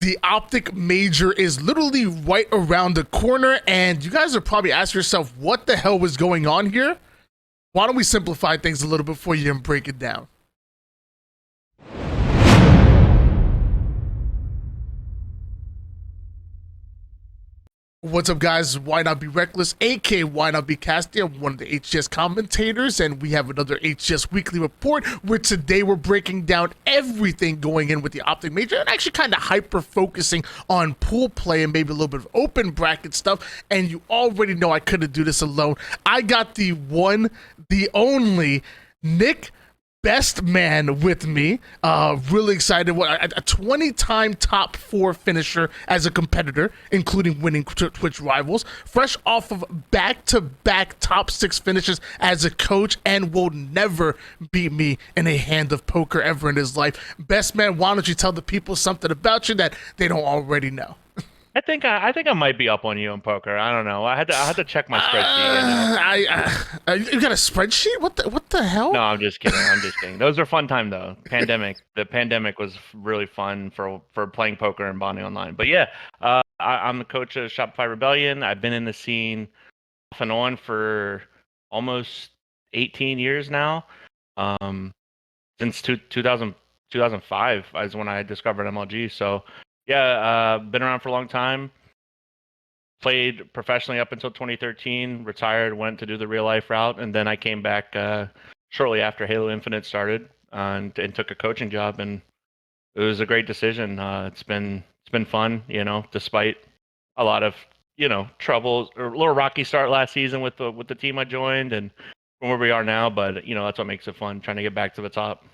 The Optic Major is literally right around the corner, and you guys are probably asking yourself, what the hell was going on here? Why don't we simplify things a little bit for you and break it down? What's up, guys? Why Not Be Reckless, aka Why Not Be Casty. I'm one of the HCS commentators, and we have another HCS weekly report where today we're breaking down everything going in with the Optic Major and actually kind of hyper focusing on pool play and maybe a little bit of open bracket stuff. And you already know I couldn't do this alone. I got the one, the only Nick Bestman with me. Really excited. A 20-time top 4 finisher as a competitor, including winning Twitch Rivals. Fresh off of back-to-back top 6 finishes as a coach, and will never beat me in a hand of poker ever in his life. Bestman, why don't you tell the people something about you that they don't already know? I think I might be up on you in poker. I don't know. I had to check my spreadsheet. You got a spreadsheet? What the hell? No, I'm just kidding. I'm just kidding. Those are fun time though. The pandemic was really fun for playing poker and bonding online. But yeah, I'm the coach of Shopify Rebellion. I've been in the scene off and on for almost 18 years now. Since 2005 is when I discovered MLG. So yeah, been around for a long time. Played professionally up until 2013. Retired, went to do the real life route, and then I came back shortly after Halo Infinite started and took a coaching job, and it was a great decision. It's been fun, despite a lot of troubles or a little rocky start last season with the team I joined and from where we are now. But that's what makes it fun, trying to get back to the top.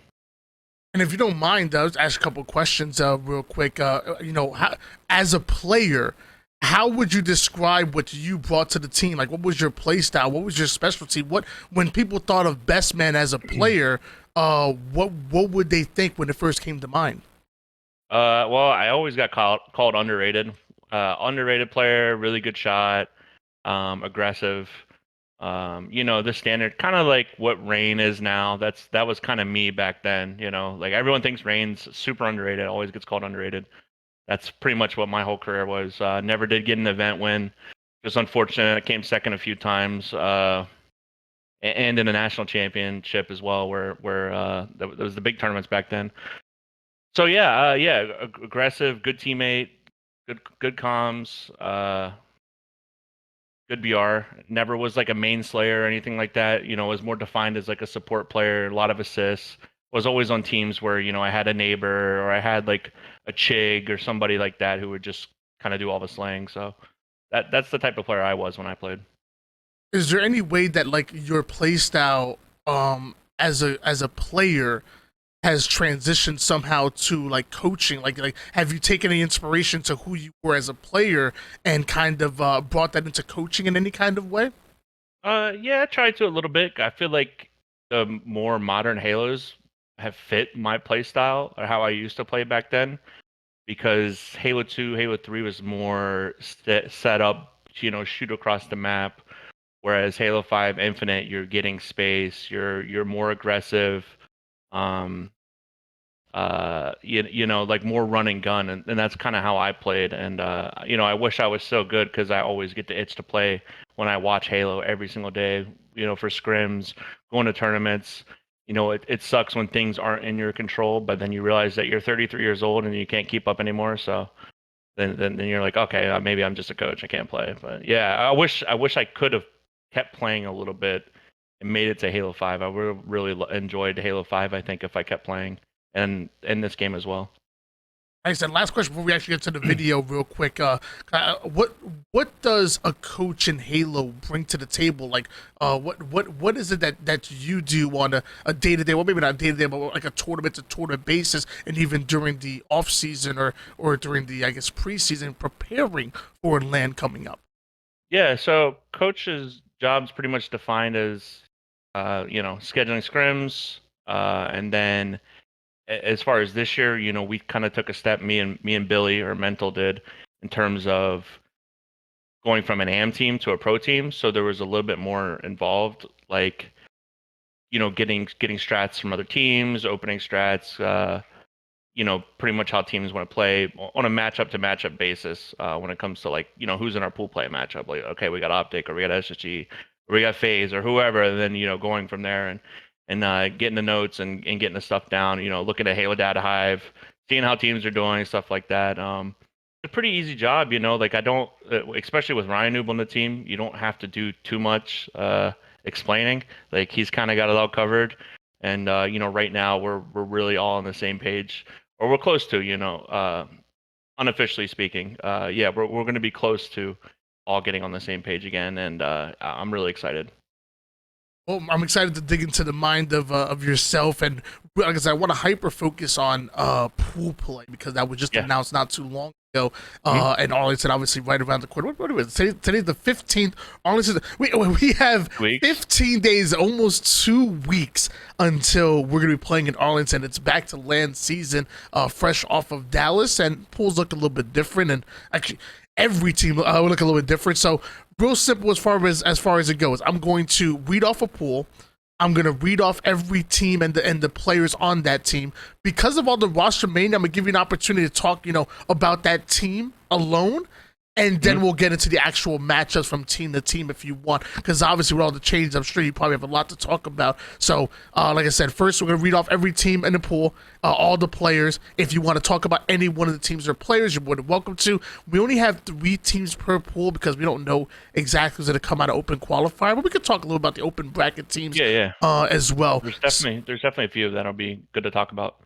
And if you don't mind, I'll just ask a couple of questions real quick. As a player, how would you describe what you brought to the team? Like, what was your play style? What was your specialty? When people thought of Bestman as a player, what would they think when it first came to mind? Well, I always got called underrated. Underrated player, really good shot, aggressive. The standard, kind of like what Rain is now. That was kind of me back then. Like everyone thinks Rain's super underrated, always gets called underrated. That's pretty much what my whole career was. Never did get an event win. Just unfortunate. I came second a few times, and in a national championship as well, where that was the big tournaments back then. So yeah, aggressive, good teammate, good comms. Good BR. Never was like a main slayer or anything like that. Was more defined as like a support player, a lot of assists. Was always on teams where, I had a neighbor or I had like a Chig or somebody like that who would just kind of do all the slaying. So that's the type of player I was when I played. Is there any way that like your play style as a player has transitioned somehow to like coaching? Like have you taken any inspiration to who you were as a player and kind of brought that into coaching in any kind of way? Yeah, I tried to a little bit. I feel like the more modern Halos have fit my play style or how I used to play back then, because Halo 2, Halo 3 was more set up, shoot across the map, whereas Halo 5 Infinite, you're getting space, you're more aggressive. Um, like more run and gun, and that's kind of how I played. And I wish I was so good because I always get the itch to play when I watch Halo every single day. For scrims, going to tournaments. It sucks when things aren't in your control, but then you realize that you're 33 years old and you can't keep up anymore. So then you're like, okay, maybe I'm just a coach. I can't play. But yeah, I wish I could have kept playing a little bit and made it to Halo 5. I would have really enjoyed Halo 5, I think, if I kept playing, and in this game as well. Like I said, last question before we actually get to the video, real quick. What does a coach in Halo bring to the table? Like, what is it that you do on a day to day? Well, maybe not day to day, but like a tournament to tournament basis, and even during the off season or during the, I guess, preseason, preparing for LAN coming up. Yeah, so coach's job's pretty much defined as, scheduling scrims, and then as far as this year, we kind of took a step, me and Billy or Mental did, in terms of going from an AM team to a pro team. So there was a little bit more involved, like, getting strats from other teams, opening strats, pretty much how teams want to play on a matchup to matchup basis when it comes to like, who's in our pool play matchup. Like, okay, we got Optic or we got SSG or we got FaZe or whoever, and then, going from there and getting the notes and getting the stuff down, looking at Halo Data Hive, seeing how teams are doing, stuff like that. It's a pretty easy job, like I don't, especially with Ryan Noob on the team, you don't have to do too much explaining. Like he's kind of got it all covered. And right now we're really all on the same page, or we're close to, unofficially speaking. Yeah, we're going to be close to all getting on the same page again, and I'm really excited. Well, I'm excited to dig into the mind of yourself, and like I said, I want to hyper focus on pool play because that was just announced not too long ago. And Arlington obviously right around the corner. What is it? Today's the 15th. Arlington. We have 15 days, almost 2 weeks until we're gonna be playing in Arlington. It's back to land season, fresh off of Dallas, and pools look a little bit different, and actually every team will look a little bit different. So real simple as far as it goes. I'm going to read off a pool. I'm going to read off every team and the players on that team. Because of all the Rosetermania, I'm going to give you an opportunity to talk, about that team alone. And then we'll get into the actual matchups from team to team if you want. Because obviously with all the changes, I'm sure you probably have a lot to talk about. So, like I said, first we're going to read off every team in the pool, all the players. If you want to talk about any one of the teams or players, you're more than welcome to. We only have 3 teams per pool because we don't know exactly who's going to come out of open qualifier. But we could talk a little about the open bracket teams as well. There's definitely a few that'll be good to talk about.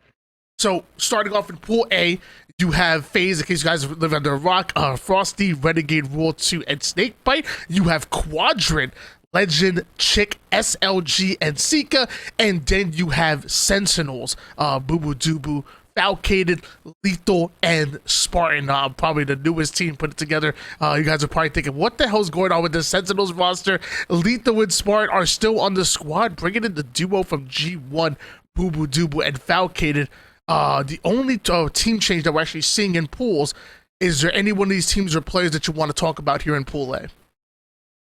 So, starting off in Pool A, you have FaZe, in case you guys live under a rock, Frosty, Renegade, Rule 2, and Snakebite. You have Quadrant, Legend, Chick, SLG, and Sika. And then you have Sentinels, Boo Boo Doo Falcated, Lethal, and Spartan. Probably the newest team put it together. You guys are probably thinking, what the hell's going on with the Sentinels roster? Lethal and Spartan are still on the squad, bringing in the duo from G1, Boo Boo Doo and Falcated. The only team change that we're actually seeing in pools, is there any one of these teams or players that you want to talk about here in Pool A?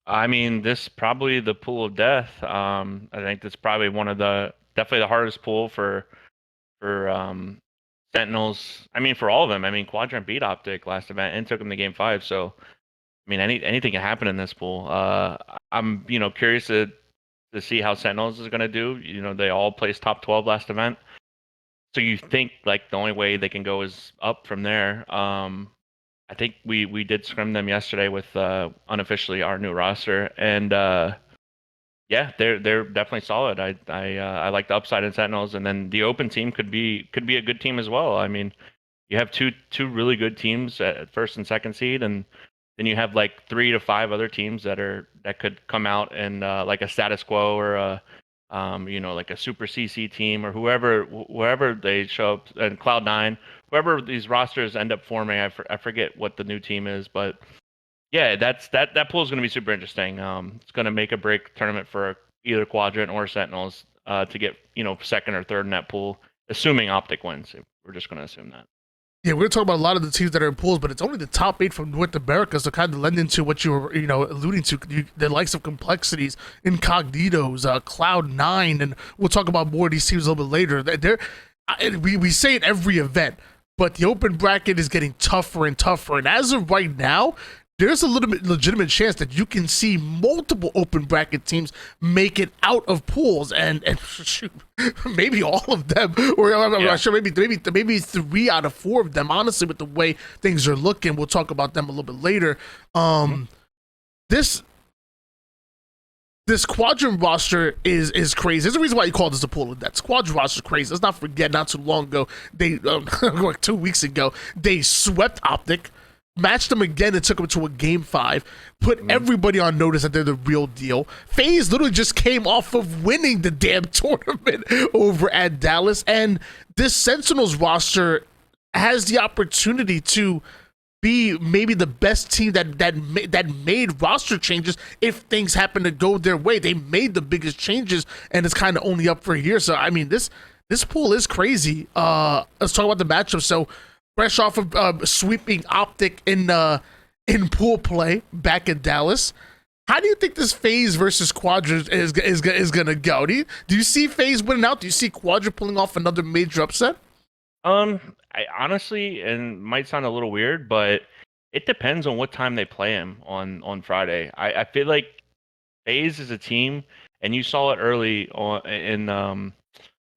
I mean, this is probably the pool of death. I think that's probably definitely the hardest pool for Sentinels. I mean, for all of them. I mean, Quadrant beat Optic last event and took them to Game 5. So, I mean, anything can happen in this pool. I'm, curious to see how Sentinels is going to do. They all placed top 12 last event. So you think like the only way they can go is up from there. I think we did scrim them yesterday with unofficially our new roster, and yeah, they're definitely solid. I like the upside in Sentinels, and then the open team could be a good team as well. I mean, you have two really good teams at first and second seed, and then you have like 3 to 5 other teams that could come out and like a status quo or a like a super CC team or whoever they show up, and Cloud9, whoever these rosters end up forming. I forget what the new team is, but yeah, that pool is going to be super interesting. It's going to make a break tournament for either Quadrant or Sentinels to get second or third in that pool, assuming Optic wins. We're just going to assume that. Yeah, we're talking about a lot of the teams that are in pools, but it's only the top 8 from North America, so kind of lend into what you were, alluding to, the likes of Complexities, Incognitos, Cloud9, and we'll talk about more of these teams a little bit later. We say it every event, but the open bracket is getting tougher and tougher, and as of right now, there's a little bit legitimate chance that you can see multiple open bracket teams make it out of pools, and shoot, maybe all of them, or I'm not sure, maybe 3 out of 4 of them. Honestly, with the way things are looking, we'll talk about them a little bit later. This Quadrant roster is crazy. There's a reason why you call this a pool of death. Quadrant roster is crazy. Let's not forget, not too long ago, they like 2 weeks ago, they swept Optic, matched them again and took them to a Game 5, put everybody on notice that they're the real deal. FaZe literally just came off of winning the damn tournament over at Dallas, and this Sentinels roster has the opportunity to be maybe the best team that made roster changes if things happen to go their way. They made the biggest changes, and it's kind of only up for a year. So, I mean, this pool is crazy. Let's talk about the matchup. So, fresh off of sweeping Optic in pool play back in Dallas, how do you think this FaZe versus Quadrant is gonna go? Do you see FaZe winning out? Do you see Quadrant pulling off another major upset? I honestly, and might sound a little weird, but it depends on what time they play him on Friday. I feel like FaZe is a team, and you saw it early on in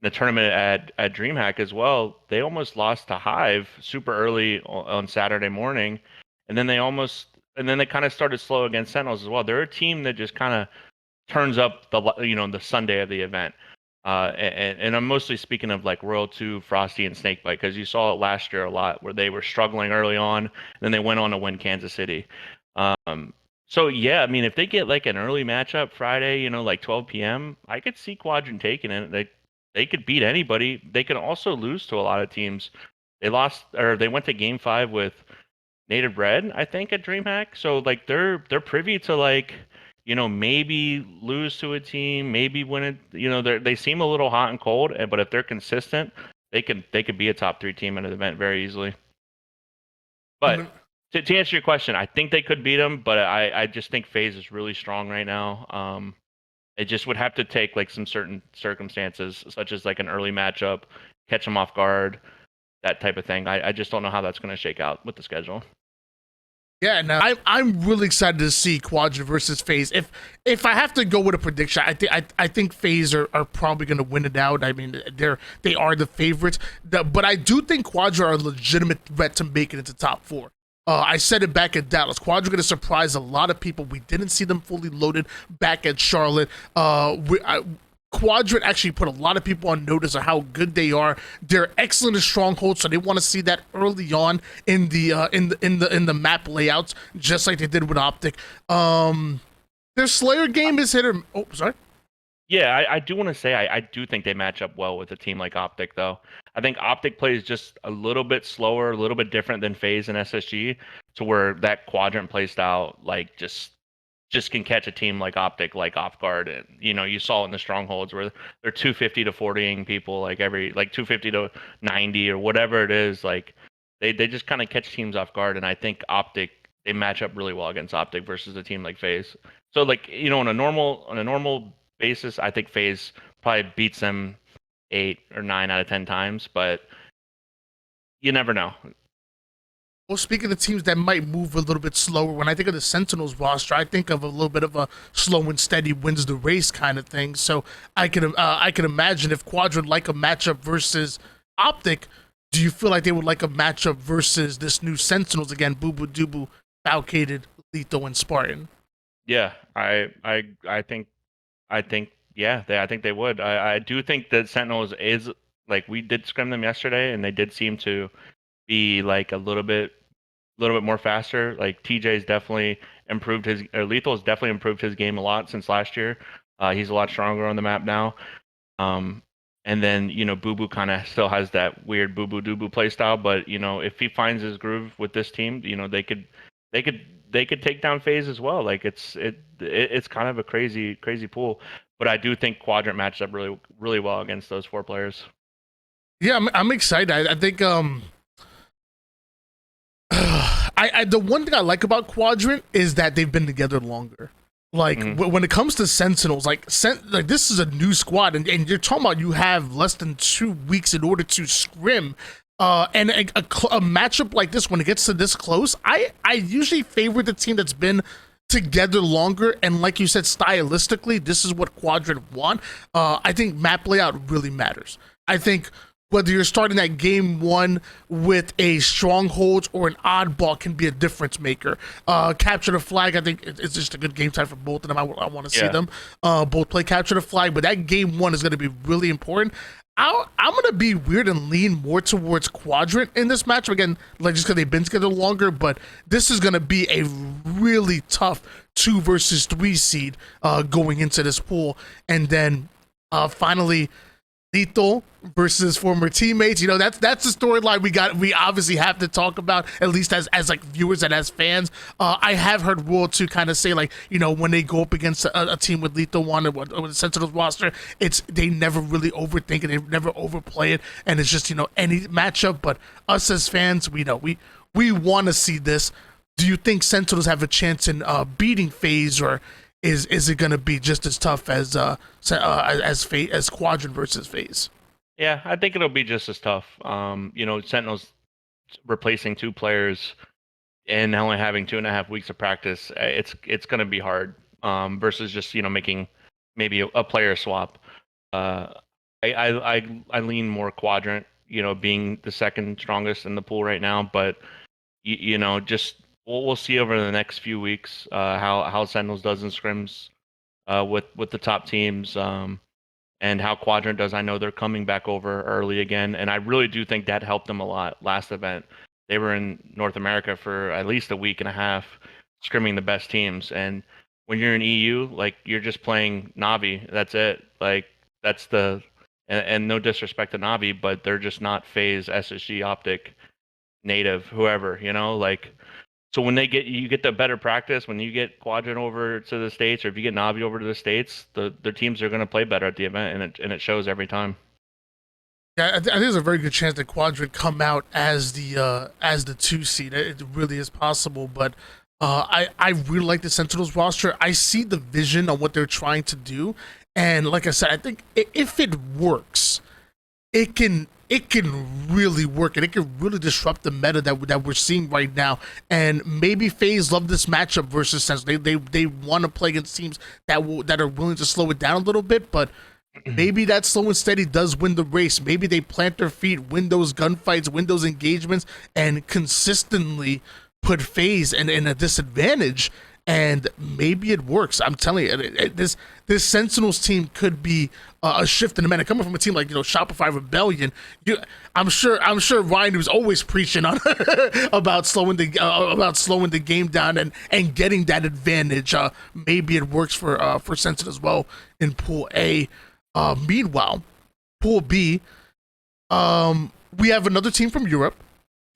the tournament at DreamHack as well. They almost lost to Hive super early on Saturday morning, and then they kind of started slow against Sentinels as well. They're a team that just kind of turns up the Sunday of the event. And I'm mostly speaking of like Royal 2, Frosty, and Snakebite because you saw it last year a lot where they were struggling early on, and then they went on to win Kansas City. So yeah, I mean, if they get like an early matchup Friday, like 12 p.m., I could see Quadrant taking it. They could beat anybody. They can also lose to a lot of teams. They went to Game 5 with Native Red, I think, at DreamHack. So like they're privy to like maybe lose to a team, maybe win it. They seem a little hot and cold, but if they're consistent, they could be a top 3 team in an event very easily. But to answer your question, I think they could beat them, but I just think FaZe is really strong right now. It just would have to take like some certain circumstances, such as like an early matchup, catch them off guard, that type of thing. I just don't know how that's going to shake out with the schedule. Yeah, no, I'm really excited to see Quadrant versus FaZe. If I have to go with a prediction, I think FaZe are probably going to win it out. I mean, they are the favorites, but I do think Quadrant are a legitimate threat to make it into top 4. I said it back at Dallas. Quadrant going to surprise a lot of people. We didn't see them fully loaded back at Charlotte. Quadrant actually put a lot of people on notice of how good they are. They're excellent at strongholds, so they want to see that early on in the map layouts, just like they did with Optic. Their Slayer game is hit or sorry. Yeah, I do want to say I do think they match up well with a team like Optic, though. I think Optic plays just a little bit slower, a little bit different than FaZe and SSG, to where that Quadrant playstyle like just can catch a team like Optic like off guard. And you saw it in the strongholds where they're 250 to 40ing people like 250 to 90 or whatever it is. Like they just kind of catch teams off guard, and I think Optic, they match up really well against Optic versus a team like FaZe. So like on a normal basis, I think FaZe probably beats them 8 or 9 out of 10 times, but you never know. Well, speaking of teams that might move a little bit slower, when I think of the Sentinels roster, I think of a little bit of a slow and steady wins the race kind of thing. So I can imagine if Quadrant like a matchup versus Optic, do you feel like they would like a matchup versus this new Sentinels again? Boo Boo Dubu, Falcated, Lethal, and Spartan. Yeah, I think yeah, I think they would. I do think that Sentinels is like, we did scrim them yesterday, and they did seem to be like a little bit more faster. Like TJ's definitely improved Lethal's definitely improved his game a lot since last year. He's a lot stronger on the map now. And then Boo Boo kind of still has that weird Boo Boo Dubu play style, but if he finds his groove with this team, they could take down FaZe as well. Like it's kind of a crazy pool, but I do think Quadrant matches up really really well against those 4 players. Yeah, I'm excited. I think the one thing I like about Quadrant is that they've been together longer. Like when it comes to Sentinels, like this is a new squad, and you're talking about you have less than 2 weeks in order to scrim. And a matchup like this, when it gets to this close, I usually favor the team that's been together longer. And like you said, stylistically, this is what Quadrant want. I think map layout really matters. I think whether you're starting that game 1 with a stronghold or an oddball can be a difference maker. Capture the flag, I think it's just a good game time for both of them. I want to see them both play capture the flag, but that game 1 is going to be really important. I'm going to be weird and lean more towards Quadrant in this match. Again, like just because they've been together longer, but this is going to be a really tough 2 versus 3 seed going into this pool. And then finally, Lethal versus former teammates. That's the storyline we obviously have to talk about, at least as like viewers and as fans. I have heard World 2 kind of say, like, when they go up against a team with Lethal 1 or with the Sentinels roster, they never really overthink it, they never overplay it, and it's just any matchup. But us as fans, we want to see this. Do you think Sentinels have a chance in beating FaZe, or is it going to be just as tough as Quadrant versus FaZe? Yeah, I think it'll be just as tough. Sentinels replacing two players and only having 2.5 weeks of practice, it's going to be hard. Versus just making maybe a player swap. Uh, I lean more quadrant. Being the second strongest in the pool right now, but just we'll see over the next few weeks how Sentinels does in scrims with the top teams. And how Quadrant does. I know they're coming back over early again, and I really do think that helped them a lot last event. They were in North America for at least a week and a half, scrimming the best teams. And when you're in EU, like you're just playing Navi. That's it. Like that's and no disrespect to Navi, but they're just not phase SSG optic native whoever. Like so when you get the better practice, when you get Quadrant over to the States, or if you get Navi over to the States, the teams are going to play better at the event, and it shows every time. Yeah, I think there's a very good chance that Quadrant come out as the 2 seed. It really is possible, but I really like the Sentinels roster. I see the vision on what they're trying to do, and like I said, I think if it works, it can really work, and it can really disrupt the meta that we're seeing right now. And maybe FaZe love this matchup versus Sense. They want to play against teams that are willing to slow it down a little bit, but maybe that slow and steady does win the race. Maybe they plant their feet, win those gunfights, win those engagements, and consistently put FaZe in a disadvantage. And maybe it works. I'm telling you, this Sentinels team could be a shift in the meta. Coming from a team like Shopify Rebellion, I'm sure Ryan was always preaching on about slowing the game down and getting that advantage. Maybe it works for Sentinels as well in Pool A. Meanwhile, Pool B, we have another team from Europe.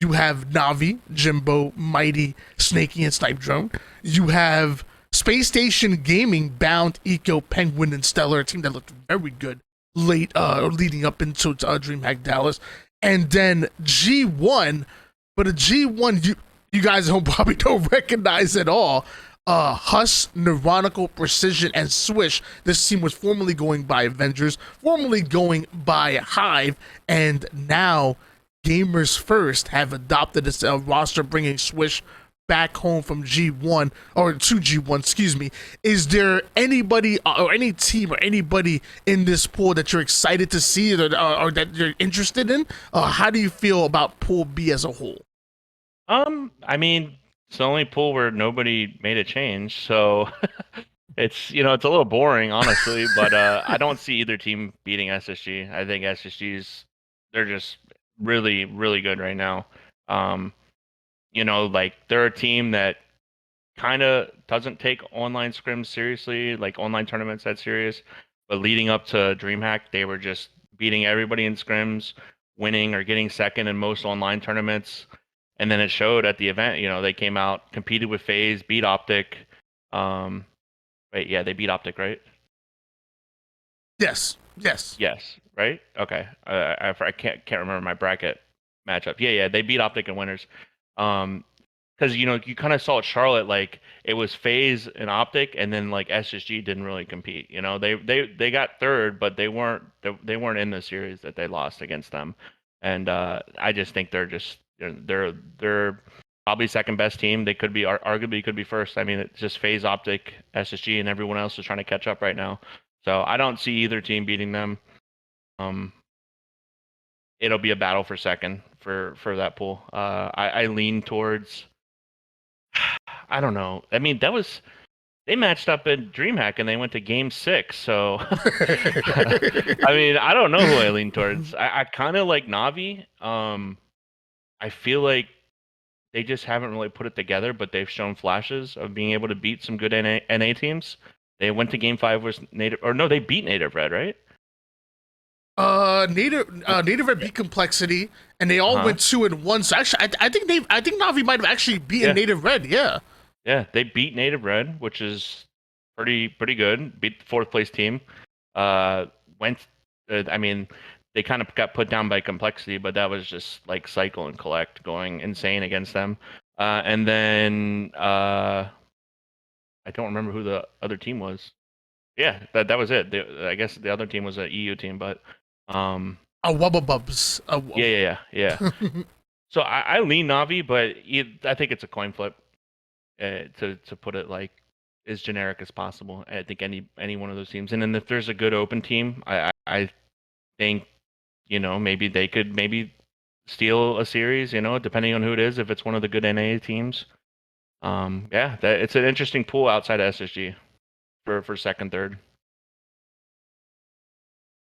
You have Navi, Jimbo, Mighty, Snaky, and Snipe Drone. You have Space Station Gaming, Bound, Eco, Penguin, and Stellar, a team that looked very good leading up into DreamHack Dallas. And then G1, but a G1 you guys don't probably don't recognize at all. Hus, Neuronical, Precision, and Swish. This team was formerly going by Avengers, formerly going by Hive, and now Gamers First have adopted this roster, bringing Swish back home from G1 or to G1. Excuse me. Is there anybody or any team or anybody in this pool that you're excited to see or that you're interested in? How do you feel about Pool B as a whole? I mean, it's the only pool where nobody made a change, so it's a little boring, honestly. But I don't see either team beating SSG. I think SSG's they're just really, really good right now. Um, like they're a team that kind of doesn't take online scrims seriously, like online tournaments that serious. But leading up to DreamHack, they were just beating everybody in scrims, winning or getting second in most online tournaments. And then it showed at the event. They came out, competed with FaZe, beat Optic. Um, wait, yeah, they beat Optic, right? Yes. Yes. Yes, right? Okay. I can't remember my bracket matchup. Yeah, they beat Optic and winners. Um, because you kind of saw at Charlotte, like it was FaZe and Optic, and then like SSG didn't really compete. They got third, but they weren't in the series that they lost against them. And I just think they're probably second best team. They could be arguably could be first. I mean, it's just FaZe, Optic, SSG, and everyone else is trying to catch up right now. So I don't see either team beating them. Um, it'll be a battle for second for that pool. I lean towards. I don't know. I mean, they matched up in DreamHack and they went to Game 6. So, I mean, I don't know who I lean towards. I kind of like Navi. I feel like they just haven't really put it together, but they've shown flashes of being able to beat some good NA teams. They went to Game 5 with Native, or no, they beat Native Red, right? Native Red Yeah. beat Complexity, and they all Uh-huh. went 2-1. So actually, I think Navi might have actually beaten Yeah. Native Red. Yeah. Yeah, they beat Native Red, which is pretty good. Beat the fourth place team. Uh, went. I mean, they kind of got put down by Complexity, but that was just like Cycle and Collect going insane against them. And then I don't remember who the other team was. Yeah, that was it. I guess the other team was an EU team, but um, A Wubbabubs. Yeah. So I lean Navi, but I think it's a coin flip. To put it like as generic as possible. I think any one of those teams, and then if there's a good open team, I think maybe they could steal a series. Depending on who it is, if it's one of the good NA teams. Yeah, it's an interesting pool outside of SSG for second, third.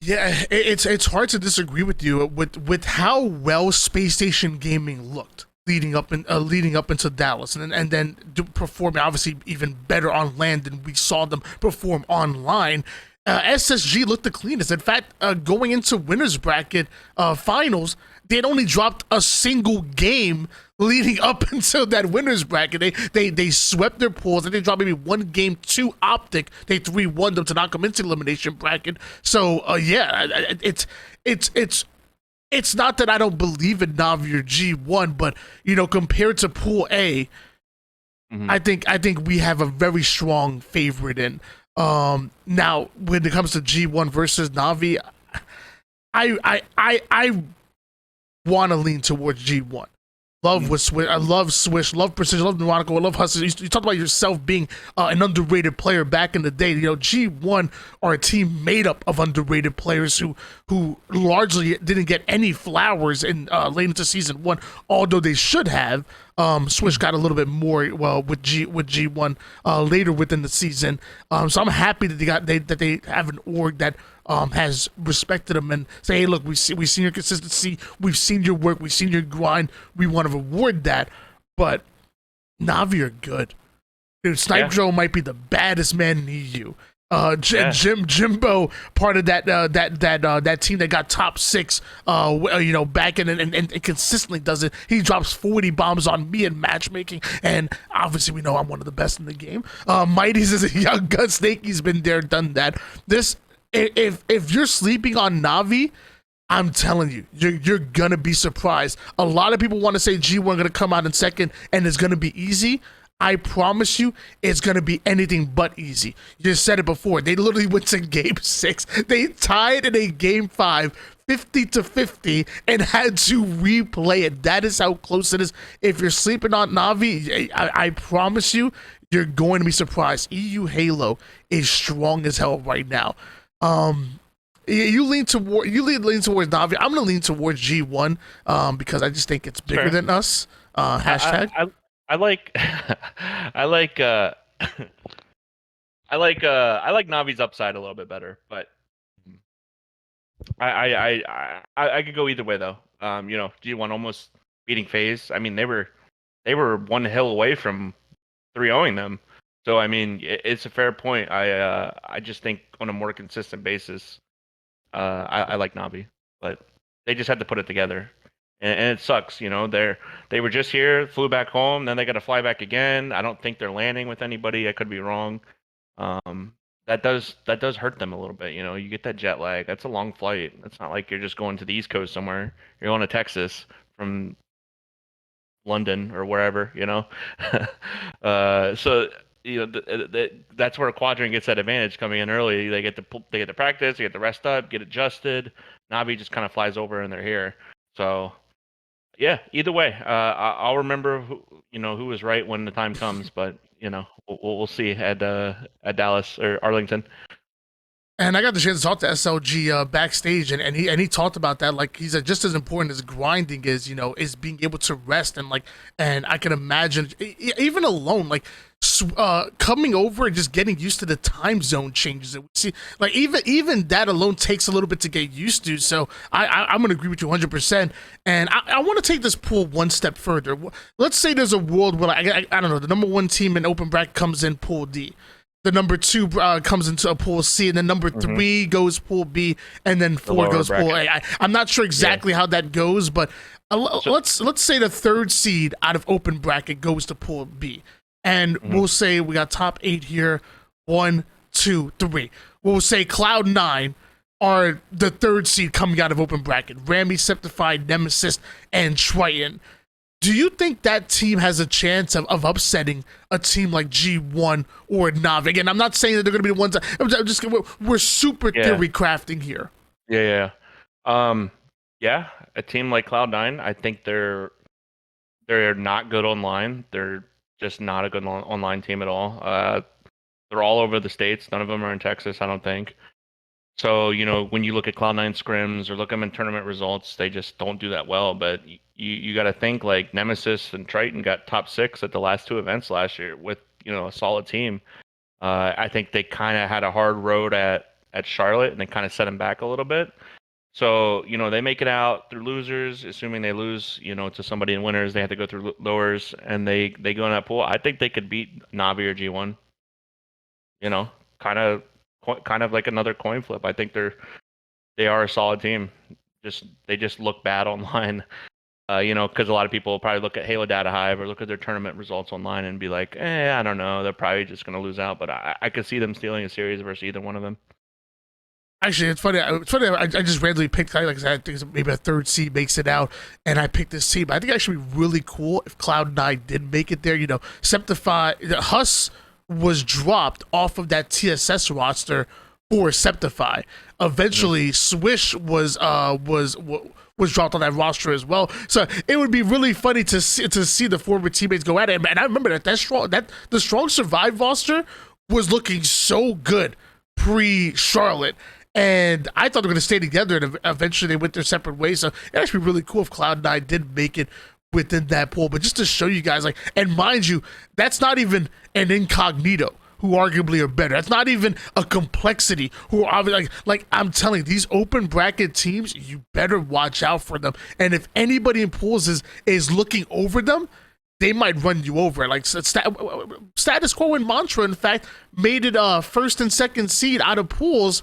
Yeah, it's hard to disagree with you with how well Space Station Gaming looked leading up into Dallas, and then performing obviously even better on land than we saw them perform online. SSG looked the cleanest. In fact, going into winners bracket finals, they had only dropped a single game leading up until that winners bracket. They swept their pools, and they dropped maybe one game to Optic. They 3-1 them to knock them into the elimination bracket. So yeah, it's not that I don't believe in Navi or G1, but compared to Pool A, I think we have a very strong favorite in. Now when it comes to G1 versus Navi, I want to lean towards G1. Love with Swish. I love Swish. Love Precision. Love Neurotical. I love Hustle. You talked about yourself being an underrated player back in the day. G1 are a team made up of underrated players who largely didn't get any flowers in late into season one, although they should have. Swish got a little bit more with G1 later within the season. So I'm happy that they have an org that has respected them and say, hey, look, we've seen your consistency, we've seen your work, we've seen your grind, we want to reward that. But Navi are good. Dude, Snipe Drone might be the baddest man in EU. Jimbo, part of that team that got top 6, back in and consistently does it. He drops 40 bombs on me in matchmaking, and obviously we know I'm one of the best in the game. Mighty's is a young gun snake. He's been there, done that. If you're sleeping on Navi, I'm telling you, you're gonna be surprised. A lot of people want to say G1 gonna come out in second and it's gonna be easy. I promise you, it's going to be anything but easy. You just said it before. They literally went to game 6. They tied in a game 5, 50-50, and had to replay it. That is how close it is. If you're sleeping on Navi, I promise you, you're going to be surprised. EU Halo is strong as hell right now. You lean towards Navi. I'm going to lean towards G1 because I just think it's bigger than us. Hashtag. I like I like Navi's upside a little bit better, but I could go either way though. G1 almost beating FaZe. I mean, they were one hill away from 3-0ing them. So I mean, it's a fair point. I just think on a more consistent basis, I like Navi, but they just had to put it together. And it sucks, they were just here, flew back home, then they got to fly back again. I don't think they're landing with anybody. I could be wrong. That does hurt them a little bit. You get that jet lag. That's a long flight. It's not like you're just going to the East Coast somewhere. You're going to Texas from London or wherever. So that's where Quadrant gets that advantage coming in early. They get to practice, they get to rest up, get adjusted. Navi just kind of flies over and they're here. So. Yeah, either way, I'll remember who was right when the time comes, but we'll see at Dallas or Arlington. And I got the chance to talk to SLG backstage, and he talked about that. Like, he said, just as important as grinding is, is being able to rest and I can imagine even alone, coming over and just getting used to the time zone changes that we see. Like, even that alone takes a little bit to get used to. So I'm gonna agree with you 100%. And I want to take this pool one step further. Let's say there's a world where I don't know, the number 1 team in open bracket comes in Pool D. The number 2 comes into a Pool C, and then number 3 goes Pool B, and then 4 goes bracket. Pool A. I'm not sure exactly how that goes, but let's say the 3rd seed out of open bracket goes to Pool B, and we'll say we got top 8 here. 1, 2, 3. We'll say Cloud9 are the 3rd seed coming out of open bracket. Rami, Septified, Nemesis, and Triton. Do you think that team has a chance of upsetting a team like G1 or Navi? Again, I'm not saying that they're going to be the ones. We're super theory crafting here. Yeah. Yeah, a team like Cloud9, I think they're not good online. They're just not a good online team at all. They're all over the states. None of them are in Texas, I don't think. So, when you look at Cloud9 scrims or look at them in tournament results, they just don't do that well. But you got to think like Nemesis and Triton got top 6 at the last 2 events last year with, a solid team. I think they kind of had a hard road at Charlotte, and they kind of set them back a little bit. So, they make it out through losers, assuming they lose, to somebody in winners. They have to go through lowers, and they go in that pool. I think they could beat Navi or G1. You know, kind of like another coin flip. I think they are a solid team. They just look bad online. Because a lot of people will probably look at Halo Data Hive or look at their tournament results online and be like, I don't know, they're probably just going to lose out. But I could see them stealing a series versus either one of them. Actually, it's funny. I just randomly picked, like I said, I think it's maybe a 3rd seed makes it out, and I picked this team. I think it actually be really cool if Cloud9 did make it there. Septify, Huss was dropped off of that TSS roster for Septify. Eventually, Swish was dropped on that roster as well. So it would be really funny to see the former teammates go at it. And I remember that the Strong Survive roster was looking so good pre-Charlotte. And I thought they were going to stay together, and eventually they went their separate ways. So it'd actually be really cool if Cloud9 did make it within that pool. But just to show you guys, and mind you, that's not even an Incognito, who arguably are better. That's not even a Complexity, who are obviously, like I'm telling you, these open bracket teams, you better watch out for them. And if anybody in pools is looking over them, they might run you over. Like Status Quo and Mantra, in fact, made it 1st and 2nd seed out of pools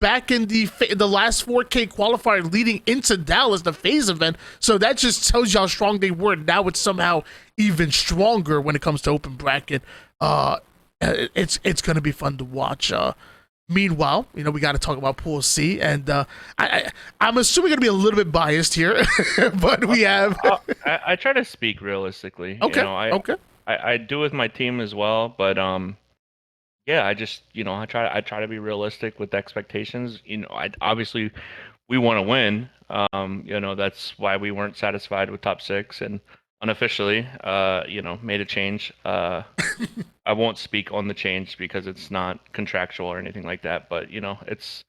back in the last 4K qualifier leading into Dallas, the phase event. So that just tells you how strong they were. Now it's somehow even stronger when it comes to open bracket. It's going to be fun to watch. Meanwhile, we got to talk about Pool C, and I'm assuming going to be a little bit biased here, but we have. I try to speak realistically. Okay. Okay. I do with my team as well, but yeah, I just I try to be realistic with expectations. Obviously we want to win. That's why we weren't satisfied with top 6, and unofficially, made a change. I won't speak on the change because it's not contractual or anything like that, but it's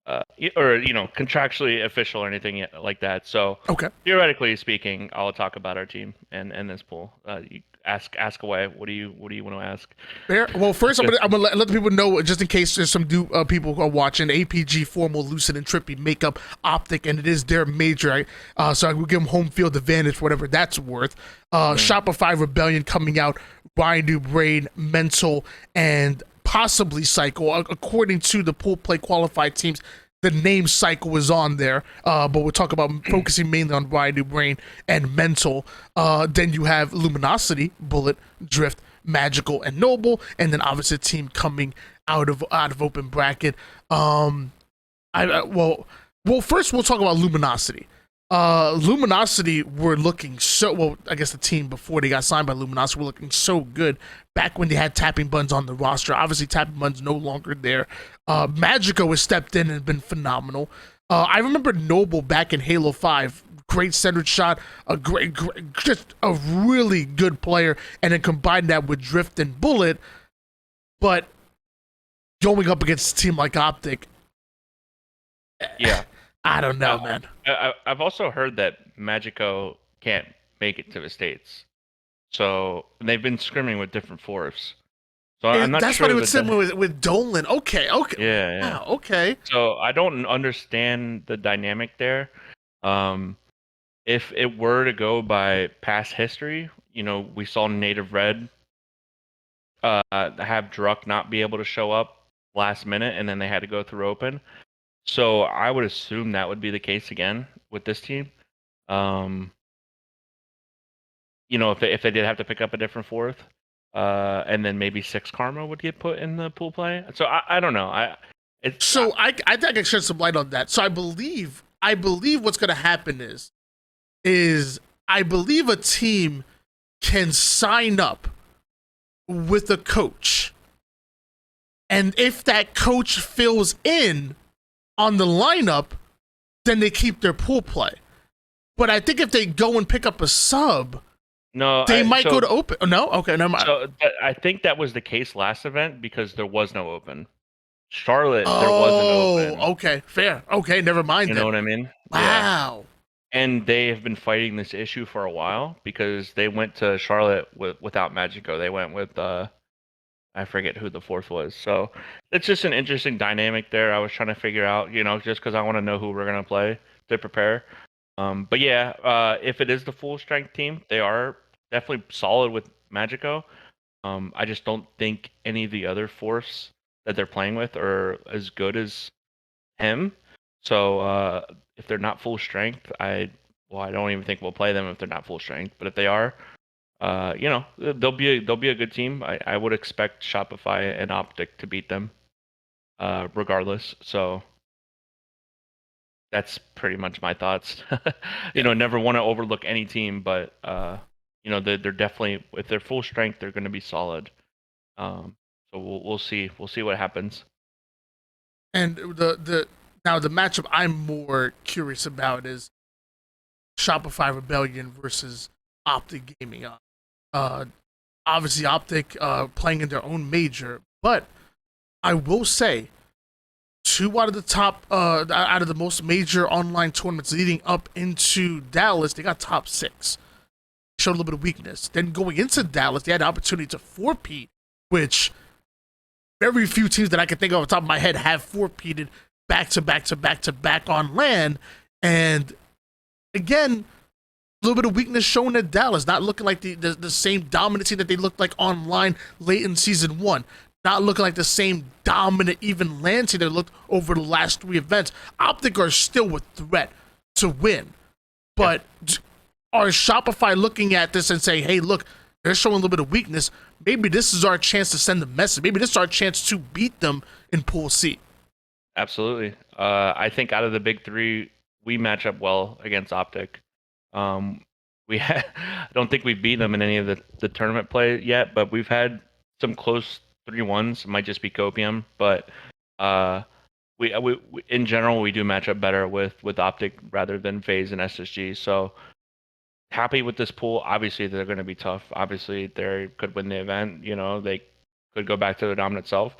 contractually official or anything like that. So okay, theoretically speaking, I'll talk about our team and this pool. You ask away. What do you want to ask? Fair. Well, first I'm gonna let the people know, just in case there's some people who are watching. APG, Formal, Lucid, and Trippy make up Optic, and it is their major. So I will give them home field advantage, whatever that's worth. Shopify Rebellion coming out. Ryan New Brain, Mental, and possibly Cycle. According to the pool play qualified teams, the name Cycle is on there, but we'll talk about focusing mainly on Ryan New Brain and Mental. Then you have Luminosity, Bullet, Drift, Magical, and Noble, and then obviously a team coming out of open bracket. Well, first we'll talk about Luminosity. Luminosity were looking so well. I guess the team before they got signed by Luminosity were looking so good back when they had Tapping Buns on the roster. Obviously, Tapping Buns no longer there. Magico has stepped in and been phenomenal. I remember Noble back in Halo 5. Great centered shot, just a really good player, and then combine that with Drift and Bullet. But going up against a team like Optic, yeah. I don't know, man. I've also heard that Magico can't make it to the States. So they've been scrimming with different fourths. So I'm not that's sure. That's what it would similar with Dolan. Okay. Yeah. Wow, okay. So I don't understand the dynamic there. If it were to go by past history, we saw Native Red have Druck not be able to show up last minute, and then they had to go through open. So I would assume that would be the case again with this team. If they did have to pick up a different fourth, and then maybe 6 Karma would get put in the pool play. So I don't know. I think I can shed some light on that. So I believe what's going to happen is I believe a team can sign up with a coach, and if that coach fills in on the lineup, then they keep their pool play. But I think if they go and pick up a sub, No, they might go to open. Oh, no? Okay, never mind. So I think that was the case last event because there was no open. Charlotte, there was an Oh, open. okay, fair. Okay, never mind You then. know what I mean? Yeah. Wow. And they have been fighting this issue for a while because they went to Charlotte without Magico. They went with I forget who the fourth was. So it's just an interesting dynamic there. I was trying to figure out, just because I want to know who we're gonna play to prepare. But yeah, if it is the full strength team, they are definitely solid with Magico. I just don't think any of the other force that they're playing with are as good as him. So if they're not full strength, I don't even think we'll play them if they're not full strength. But if they are, they'll be a good team. I would expect Shopify and Optic to beat them, regardless. So that's pretty much my thoughts. Never want to overlook any team, but they're definitely, if they're full strength, they're going to be solid. So we'll see. We'll see what happens. And the now the matchup I'm more curious about is Shopify Rebellion versus Optic Gaming. Uh, Obviously Optic playing in their own major, but I will say two out of the top out of the most major online tournaments leading up into Dallas, they got top 6. Showed a little bit of weakness. Then going into Dallas, they had the opportunity to 4-peat, which very few teams that I can think of off the top of my head have 4-peated back to back to back to back on LAN. And again, a little bit of weakness shown at Dallas, not looking like the same dominancy that they looked like online late in season 1. Not looking like the same dominant, even LAN team that looked over the last 3 events. Optic are still a threat to win. But are Shopify looking at this and saying, hey, look, they're showing a little bit of weakness. Maybe this is our chance to send a message. Maybe this is our chance to beat them in Pool C. Absolutely. I think out of the big 3, we match up well against Optic. I don't think we've beaten them in any of the tournament play yet, but we've had some close 3-1s. It might just be Copium, but we in general we do match up better with Optic rather than FaZe and SSG. So happy with this pool. Obviously they're going to be tough. Obviously they could win the event. They could go back to their dominant self.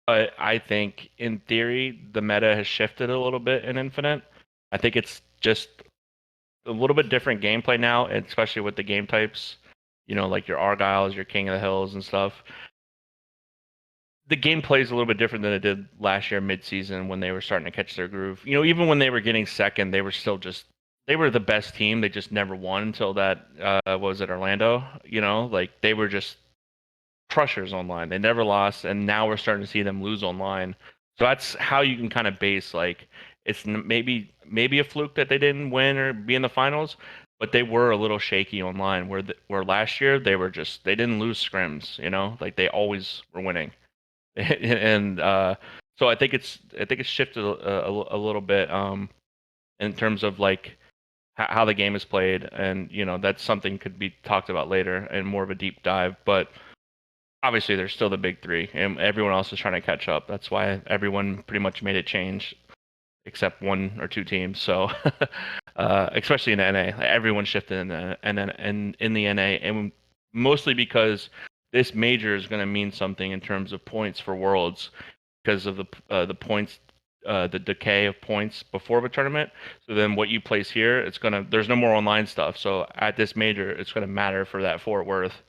But I think in theory the meta has shifted a little bit in Infinite. I think it's just a little bit different gameplay now, especially with the game types, like your Argyles, your King of the Hills and stuff. The gameplay is a little bit different than it did last year mid-season when they were starting to catch their groove. Even when they were getting second, they were still they were the best team. They just never won until that, was it Orlando? Like they were just crushers online. They never lost, and now we're starting to see them lose online. So that's how you can kind of base, like, it's maybe a fluke that they didn't win or be in the finals, but they were a little shaky online. Where last year they didn't lose scrims, like they always were winning, and so I think it's shifted a little bit in terms of like how the game is played, and that's something could be talked about later and more of a deep dive, but. Obviously, they're still the big 3, and everyone else is trying to catch up. That's why everyone pretty much made it change, except 1 or 2 teams. So, especially in the NA, everyone shifted in the NA, and mostly because this major is going to mean something in terms of points for Worlds, because of the points, the decay of points before the tournament. So then, what you place here, there's no more online stuff. So at this major, it's gonna matter for that Fort Worth.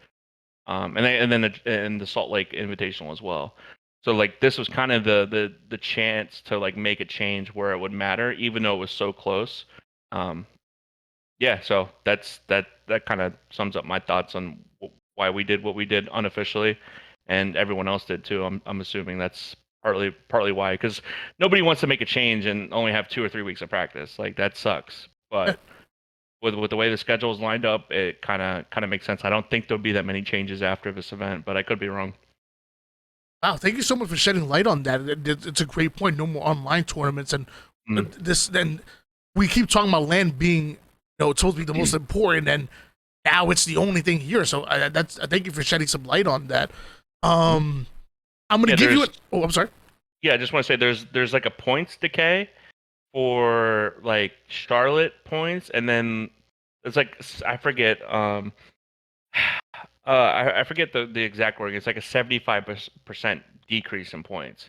And then the Salt Lake Invitational as well. So like this was kind of the chance to like make a change where it would matter, even though it was so close. Yeah, so that kind of sums up my thoughts on why we did what we did unofficially, and everyone else did too. I'm assuming that's partly why, because nobody wants to make a change and only have 2 or 3 weeks of practice. Like that sucks, but. With the way the schedule is lined up, it kind of makes sense. I don't think there'll be that many changes after this event, but I could be wrong. Wow, thank you so much for shedding light on that. It's a great point. No more online tournaments, and this. Then we keep talking about LAN being, it's supposed to be the most important, and now it's the only thing here. So thank you for shedding some light on that. I'm gonna give you. I'm sorry. Yeah, I just want to say there's like a points decay for like Charlotte points, and then it's like I forget I forget the exact wording. It's like a 75% decrease in points.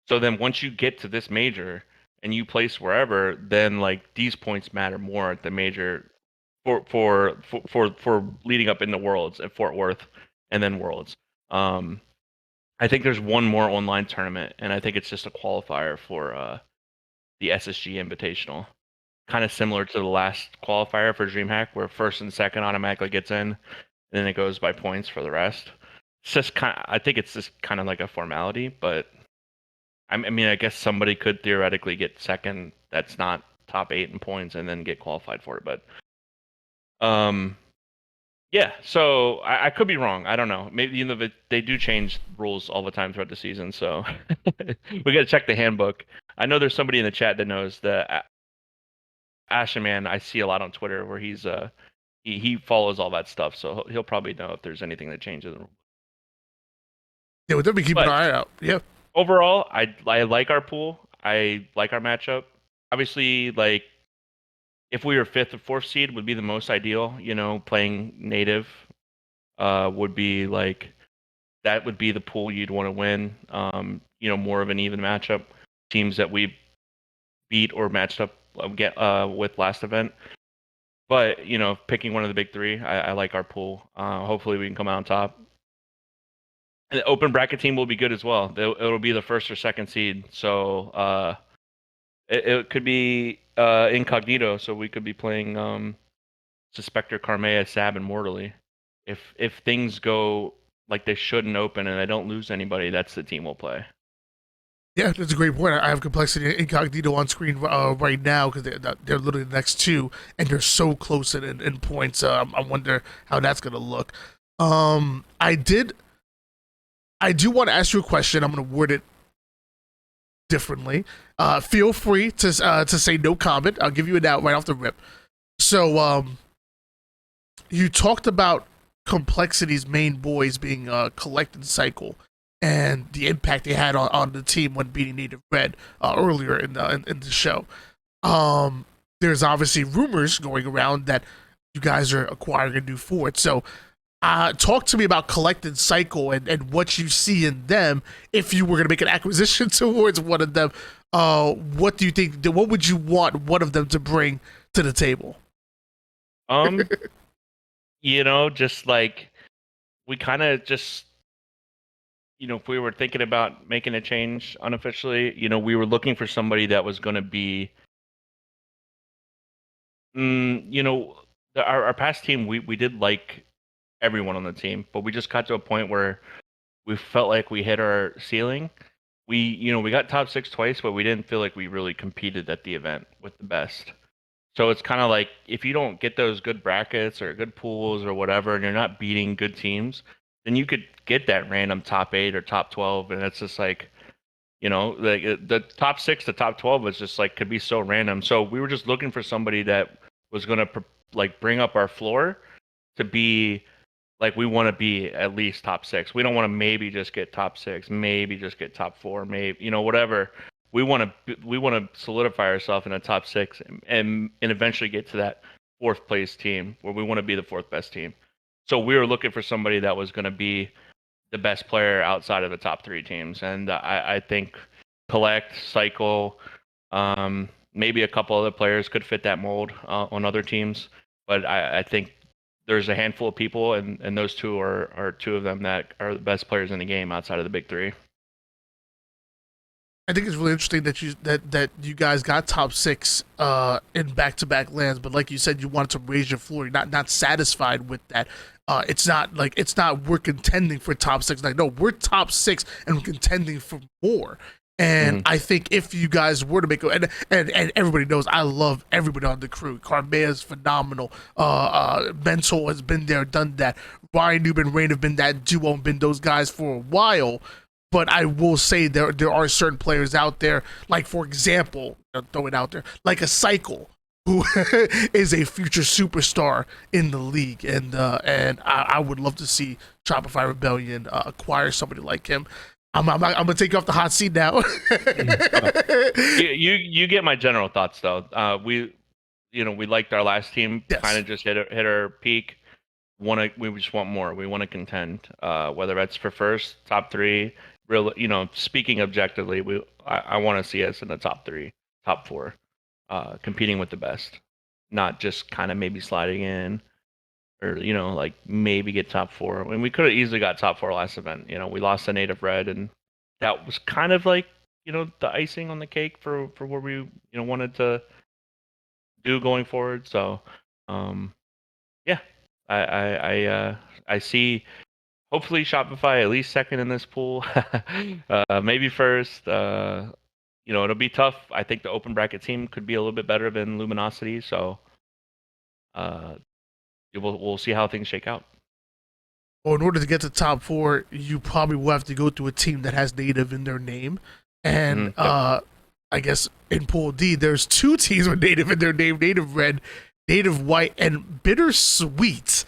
So then once you get to this major and you place wherever, then like these points matter more at the major for leading up in the Worlds at Fort Worth and then Worlds. Um, I think there's one more online tournament, and I think it's just a qualifier for the SSG Invitational. Kind of similar to the last qualifier for DreamHack, where first and second automatically gets in, and then it goes by points for the rest. It's just kind of, I think it's just kind of like a formality, but I mean, I guess somebody could theoretically get second that's not top 8 in points and then get qualified for it. But um, yeah, so I could be wrong. I don't know. Maybe they do change rules all the time throughout the season, so we got to check the handbook. I know there's somebody in the chat that knows the Ashen Man. I see a lot on Twitter where he follows all that stuff, so he'll probably know if there's anything that changes. Yeah, we'll definitely keep an eye out. Yeah. Overall, I like our pool. I like our matchup. Obviously, like if we were fifth or fourth seed would be the most ideal. You know, playing native would be like that would be the pool you'd want to win. You know, more of an even matchup. Teams that we beat or matched up with last event. But you know, picking one of the big three, I like our pool. Hopefully, we can come out on top. And the open bracket team will be good as well. It'll be the first or second seed, so it could be incognito. So we could be playing Suspector, Carmea, Sab, and Mortally. If things go like they shouldn't open and I don't lose anybody, that's the team we'll play. Yeah, that's a great point. I have Complexity and Incognito on screen right now because they're literally the next two, and they're so close in points. I wonder how that's gonna look. I do want to ask you a question. I'm gonna word it differently. Feel free to say no comment. I'll give you an out right off the rip. So, you talked about Complexity's main boys being Collect and Cycle, and the impact they had on the team when beating Native Red earlier in the show. There's obviously rumors going around that you guys are acquiring a new forward. So, talk to me about Collect and Cycle and what you see in them. If you were going to make an acquisition towards one of them, what do you think? What would you want one of them to bring to the table? You know, just like we kind of just, you know, if we were thinking about making a change unofficially, you know, we were looking for somebody that was going to be, you know, our past team, we did like everyone on the team, but we just got to a point where we felt like we hit our ceiling. You know, we got top 6 twice, but we didn't feel like we really competed at the event with the best. So it's kind of like if you don't get those good brackets or good pools or whatever, and you're not beating good teams, then you could get that random top 8 or top 12, and it's just like, you know, like the top 6 to top 12 was just like could be so random. So we were just looking for somebody that was gonna like bring up our floor to be like we want to be at least top 6. We don't want to maybe just get top 6, maybe just get top 4, maybe, you know, whatever. We want to solidify ourselves in a top 6 and eventually get to that 4th place team where we want to be the 4th best team. So we were looking for somebody that was going to be the best player outside of the top 3 teams, and I think Collect, Cycle, maybe a couple other players could fit that mold on other teams, but I think there's a handful of people, and those two are two of them that are the best players in the game outside of the big 3. I think it's really interesting that you guys got top 6 in back-to-back lands, but like you said, you wanted to raise your floor. You're not satisfied with that. It's not we're contending for top 6. Like, no, we're top 6 and we're contending for more. And I think if you guys were to make and everybody knows I love everybody on the crew. Carmea is phenomenal. Mental has been there, done that. Ryan Newman, Rain have been that duo and been those guys for a while. But I will say there are certain players out there, like for example, I'll throw it out there, like a Cycle, who is a future superstar in the league, and I would love to see Shopify Rebellion acquire somebody like him. I'm gonna take you off the hot seat now. You get my general thoughts though. We liked our last team. Yes. Kind of just hit our peak. We just want more. We want to contend. Whether that's for first, top three. Real, speaking objectively, I want to see us in the top three, top four, competing with the best, not just kind of maybe sliding in, or like maybe get top four. I mean, we could have easily got top four last event. We lost the native red, and that was kind of like the icing on the cake for where we wanted to do going forward. So, yeah, I see. Hopefully, Shopify at least second in this pool, maybe first. It'll be tough. I think the open bracket team could be a little bit better than Luminosity. So, we'll see how things shake out. Well, in order to get to top four, you probably will have to go to a team that has native in their name, and I guess in Pool D, there's two teams with native in their name: Native Red, Native White, and Bittersweet.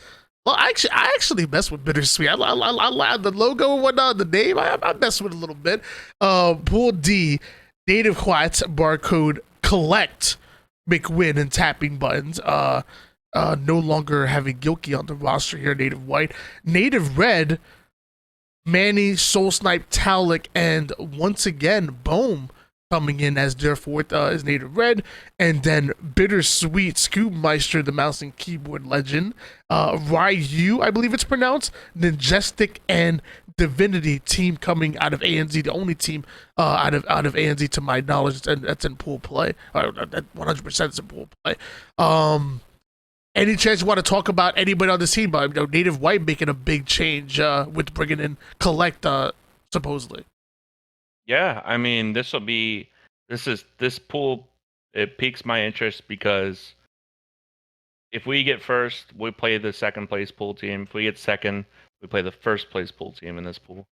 Well, I actually mess with Bittersweet. I the logo and whatnot, the name. I mess with it a little bit. Pool D, Native White, barcode, collect, McWin, and tapping buttons. No longer having Gilkey on the roster here. Native White, Native Red, Manny, Soul Snipe, Talik, and once again, Bohm coming in as their fourth is Native Red, and then Bittersweet, Scoopmeister, the mouse and keyboard legend, Ryu, I believe it's pronounced, Majestic, and Divinity team coming out of ANZ, the only team out of ANZ to my knowledge that's in pool play. That 100% is in pool play. Any chance you want to talk about anybody on this team? Native White making a big change with bringing in Collect, supposedly. Yeah, I mean, this pool, it piques my interest because if we get first, we play the second place pool team. If we get second, we play the first place pool team in this pool.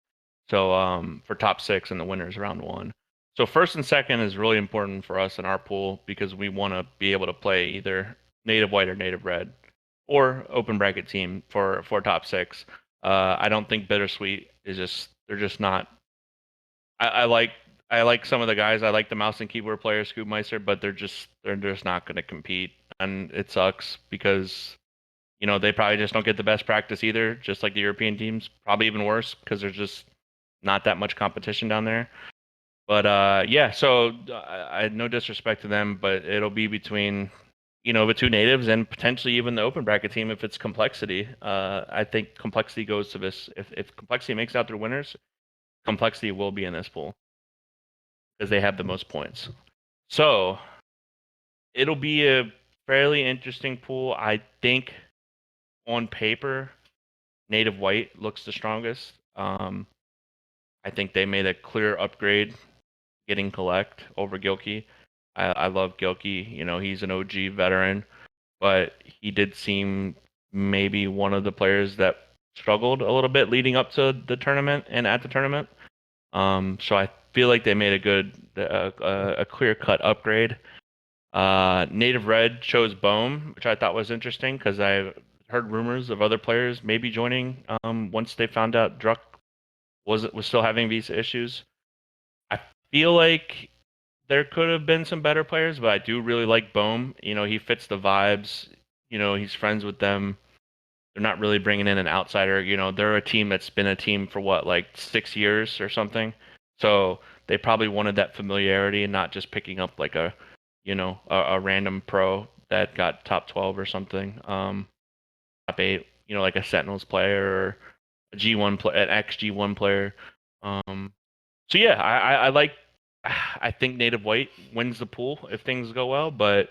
So for top six and the winners round one. So first and second is really important for us in our pool because we want to be able to play either Native White or Native Red or open bracket team for top six. I don't think Bittersweet they're just not. I like some of the guys. I like the mouse and keyboard player, Scoopmeister, but they're just not going to compete, and it sucks because they probably just don't get the best practice either. Just like the European teams, probably even worse because there's just not that much competition down there. But yeah, so I no disrespect to them, but it'll be between the two natives and potentially even the open bracket team if it's Complexity. I think Complexity goes to this. If Complexity makes out their winners, Complexity will be in this pool because they have the most points. So it'll be a fairly interesting pool. I think on paper, Native White looks the strongest. I think they made a clear upgrade getting Collect over Gilkey. I love Gilkey. He's an OG veteran, but he did seem maybe one of the players that struggled a little bit leading up to the tournament and at the tournament. So I feel like they made a clear-cut upgrade. Native Red chose Bohm, which I thought was interesting because I heard rumors of other players maybe joining once they found out Druck was still having visa issues. I feel like there could have been some better players, but I do really like Bohm. He fits the vibes. He's friends with them. They're not really bringing in an outsider. They're a team that's been a team for like 6 years or something. So they probably wanted that familiarity and not just picking up like a random pro that got top 12 or something. Top 8, like a Sentinels player or a G1 an ex-G1 player. So yeah, I think Native White wins the pool if things go well, but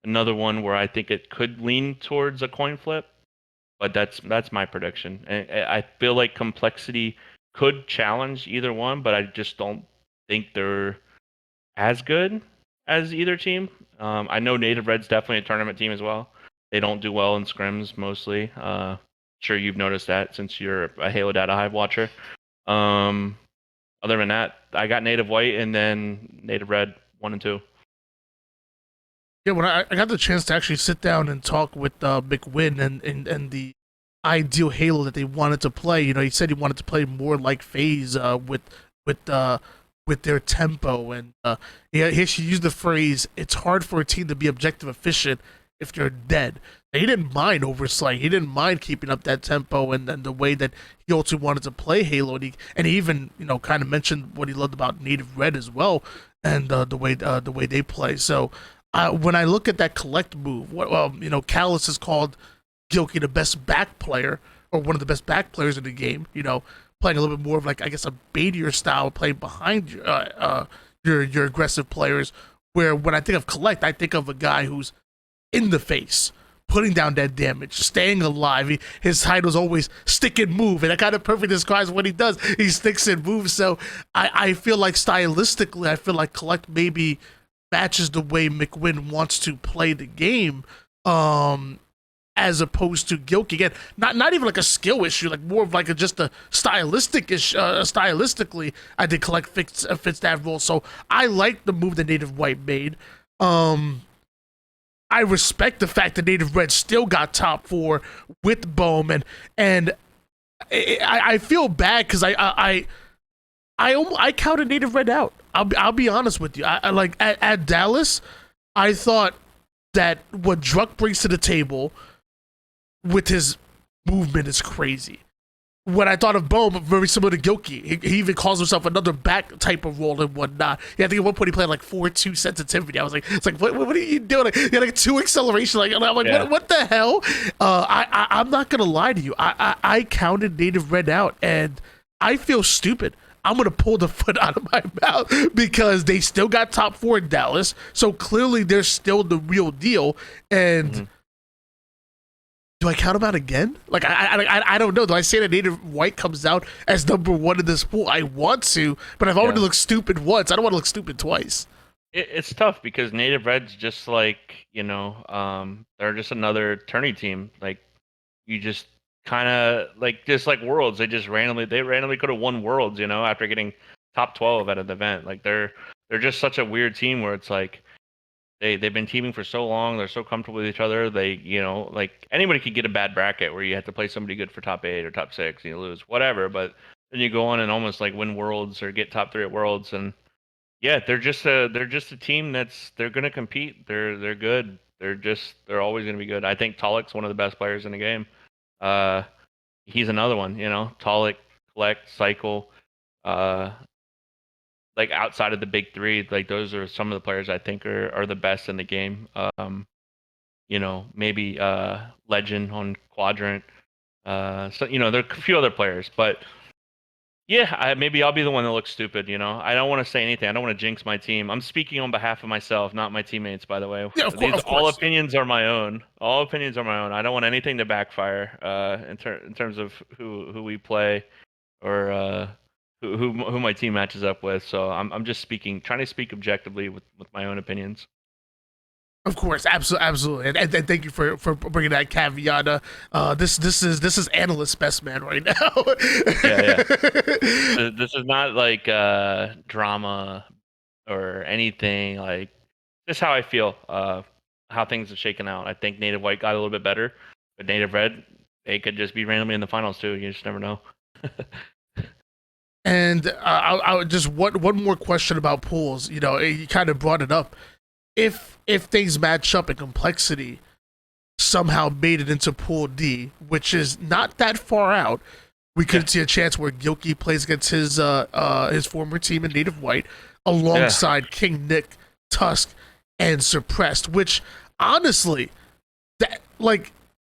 another one where I think it could lean towards a coin flip. But that's my prediction. And I feel like Complexity could challenge either one, but I just don't think they're as good as either team. I know Native Red's definitely a tournament team as well. They don't do well in scrims mostly. Sure you've noticed that since you're a Halo Data Hive watcher. Other than that, I got Native White and then Native Red 1 and 2. Yeah, when I got the chance to actually sit down and talk with McWin and the ideal Halo that they wanted to play, he said he wanted to play more like FaZe with with their tempo. And yeah, here she used the phrase, "It's hard for a team to be objective efficient if you're dead." He didn't mind overslaying. He didn't mind keeping up that tempo and the way that he also wanted to play Halo. And he even kind of mentioned what he loved about Native Red as well, and the way they play. So when I look at that collect move, Callus has called Gilkey the best back player, or one of the best back players in the game. Playing a little bit more of, like, I guess, a baitier style, playing behind your aggressive players. Where when I think of collect, I think of a guy who's in the face, putting down that damage, staying alive. His title's always stick and move, and that kind of perfectly describes what he does. He sticks and moves. So I feel like stylistically, I feel like collect maybe matches the way McWin wants to play the game. As opposed to Gilkey. Again, not even like a skill issue, like more of like just a stylistic issue. Stylistically, I did collect fits that role. So I like the move that Native White made. I respect the fact that Native Red still got top 4 with Bowman, and I feel bad because I counted Native Red out. I'll be honest with you. I like at Dallas, I thought that what Druck brings to the table with his movement is crazy. When I thought of Bohm, very similar to Gilkey, he even calls himself another back type of role and whatnot. Yeah, I think at one point he played like 4-2 sensitivity. I was like, it's like, what are you doing? Like, he had like 2 acceleration. Like, I'm like, yeah. What the hell? I'm not gonna lie to you. I counted Native Red out, and I feel stupid. I'm gonna pull the foot out of my mouth because they still got top 4 in Dallas, so clearly they're still the real deal. And do I count him out again? Like, I don't know. Do I say that Native White comes out as number 1 in this pool? I want to, but I've already looked stupid once. I don't want to look stupid twice. It's tough because Native Red's just like, they're just another tourney team. Like, you just kind of just like Worlds. They randomly could have won Worlds, after getting top 12 at an event. Like, they're just such a weird team where it's like, They've been teaming for so long. They're so comfortable with each other. They, like anybody could get a bad bracket where you have to play somebody good for top 8 or top 6 and you lose, whatever. But then you go on and almost like win Worlds or get top 3 at Worlds, and yeah, they're just a team they're gonna compete. They're good. They're always gonna be good. I think Tolik's one of the best players in the game. He's another one. Tolik, Collect, Cycle. Like outside of the big 3, like those are some of the players I think are the best in the game. Maybe Legend on Quadrant. So there are a few other players, but yeah, maybe I'll be the one that looks stupid. I don't want to say anything. I don't want to jinx my team. I'm speaking on behalf of myself, not my teammates, by the way. Yeah, of course. All opinions are my own. All opinions are my own. I don't want anything to backfire in terms of who we play or who my team matches up with. So I'm just trying to speak objectively with my own opinions. Of course, absolutely, and thank you for bringing that caveat. This is analyst Bestman right now. Yeah. This is not like drama or anything. Like, just how I feel. How things have shaken out. I think Native White got a little bit better, but Native Red, they could just be randomly in the finals too. You just never know. And I would just one more question about pools. You kind of brought it up. If things match up in complexity, somehow made it into Pool D, which is not that far out, we could see a chance where Gilkey plays against his former team in Native White, alongside King Nick, Tusk, and Suppressed. Which honestly,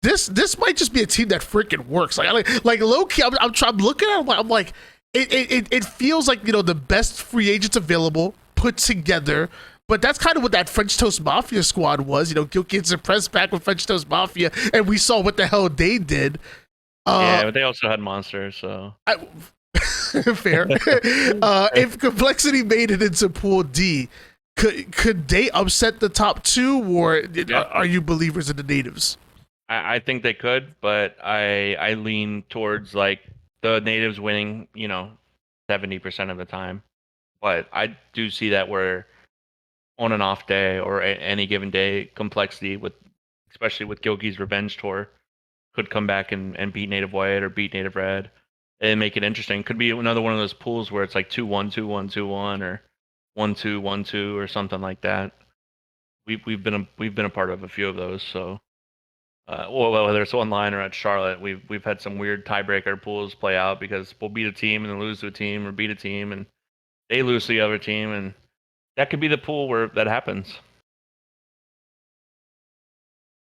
this might just be a team that freaking works. Like low key, I'm looking at it, I'm like. It feels like the best free agents available put together, but that's kind of what that French Toast Mafia squad was. Gilkey and Suppressed back with French Toast Mafia, and we saw what the hell they did. Yeah, but they also had monsters, so fair. If Complexity made it into Pool D, could they upset the top 2, or are you believers in the natives? I think they could, but I lean towards like the natives winning, 70% of the time. But I do see that where on an off day or any given day, Complexity, especially with Gilkey's Revenge Tour, could come back and beat Native White or beat Native Red. and make it interesting. Could be another one of those pools where it's like 2-1, 2-1, 2-1, or 1-2, 1-2, or something like that. We've been a part of a few of those. So, well, whether it's online or at Charlotte, we've had some weird tiebreaker pools play out because we'll beat a team and then lose to a team, or beat a team and they lose to the other team, and that could be the pool where that happens.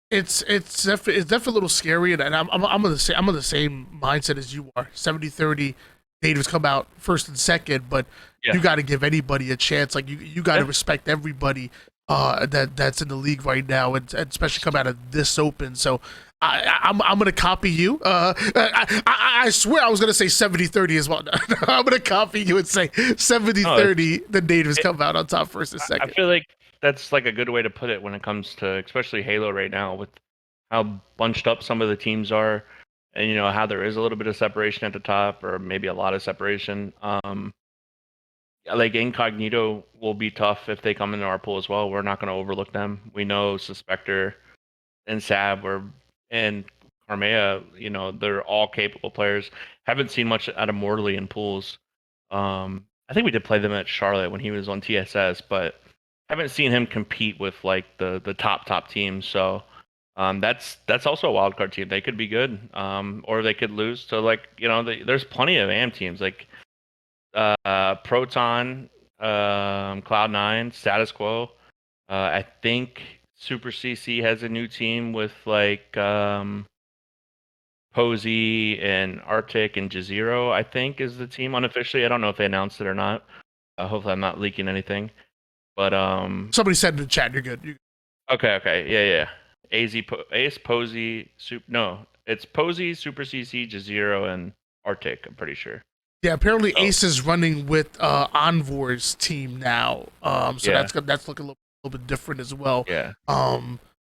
It's definitely a little scary, and I'm on the same mindset as you are. 70-30 natives come out first and second, but Yeah. you got to give anybody a chance. Like you got to Yeah. respect everybody that's in the league right now, and especially come out of this open. So I'm gonna copy you. I swear I was gonna say 70-30 as well. I'm gonna copy you and say 70-30. The natives come out on top first and I second. feel like that's like a good way to put it when it comes to especially Halo right now, with how bunched up some of the teams are, and how there is a little bit of separation at the top, or maybe a lot of separation. Like Incognito will be tough if they come into our pool as well. We're not going to overlook them. We know Suspector and Sab and Carmea, they're all capable players. Haven't seen much out of Mortally in pools. I think we did play them at Charlotte when he was on TSS, but haven't seen him compete with like the top teams. So that's also a wild card team. They could be good, or they could lose. So like there's plenty of AM teams like Proton, Cloud9, Status Quo. I think Super CC has a new team with like Posey and Arctic and Jazero, I think, is the team unofficially. I don't know if they announced it or not. Hopefully, I'm not leaking anything. But Somebody said in the chat, you're good. okay, yeah. Ace Posey, no, it's Posey, Super CC, Jazero, and Arctic. I'm pretty sure. Yeah, apparently So, Ace is running with Envor's team now. So yeah, that's looking a little bit different as well. yeah.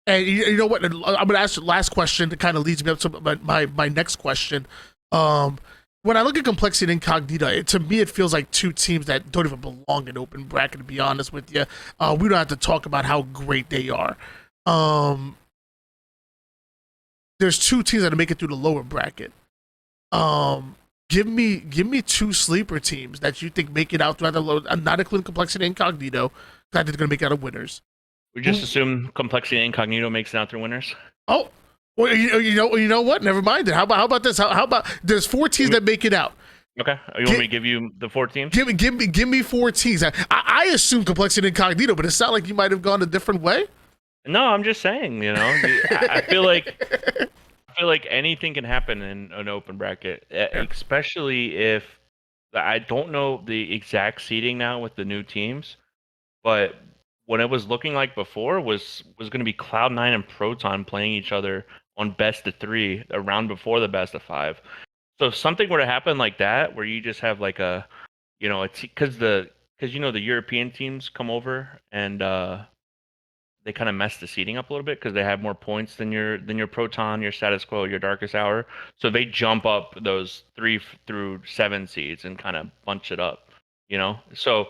And you know what? I'm gonna ask the last question that kind of leads me up to my next question. When I look at Complexity and Incognita, to me it feels like two teams that don't even belong in open bracket. To be honest with you, we don't have to talk about how great they are. There's two teams that make it through the lower bracket. Give me two sleeper teams that you think make it out throughout the low, not including Complexity and Incognito. I think they're gonna make it out of winners. We just assume Complexity and Incognito makes it out through winners. Oh, well, you know what? Never mind it. How about this? How about there's four teams that make it out. Okay, you want me to give you the 4 teams? Give me four teams. I assume Complexity and Incognito, but it sounds like you might have gone a different way. No, I'm just saying. I feel like anything can happen in an open bracket, especially if I don't know the exact seeding now with the new teams, but what it was looking like before was going to be Cloud9 and Proton playing each other on best of 3, a round before the best of 5. So if something were to happen like that, where you just have like because the European teams come over and they kind of mess the seating up a little bit because they have more points than your Proton, your Status Quo, your Darkest Hour. So they jump up those 3 through 7 seeds and kind of bunch it up. So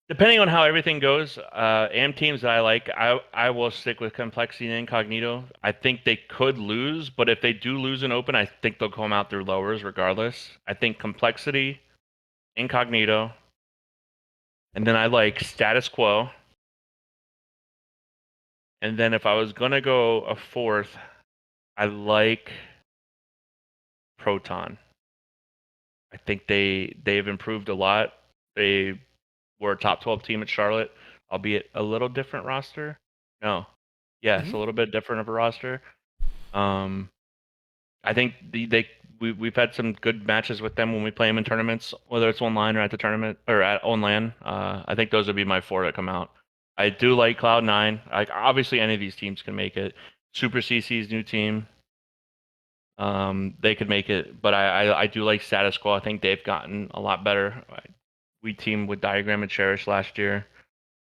depending on how everything goes, AM teams that I like, I will stick with Complexity and Incognito. I think they could lose, but if they do lose an open, I think they'll come out through lowers regardless. I think Complexity, Incognito, and then I like Status Quo. And then if I was gonna go a fourth, I like Proton. I think they've improved a lot. They were a top 12 team at Charlotte, albeit a little different roster. No, yeah, it's a little bit different of a roster. I think we've had some good matches with them when we play them in tournaments, whether it's online or at the tournament or at on LAN. I think those would be my 4 that come out. I do like Cloud9. Like obviously any of these teams can make it. Super CC's new team, they could make it, but I do like Status Quo. I think they've gotten a lot better. We teamed with Diagram and Cherish last year.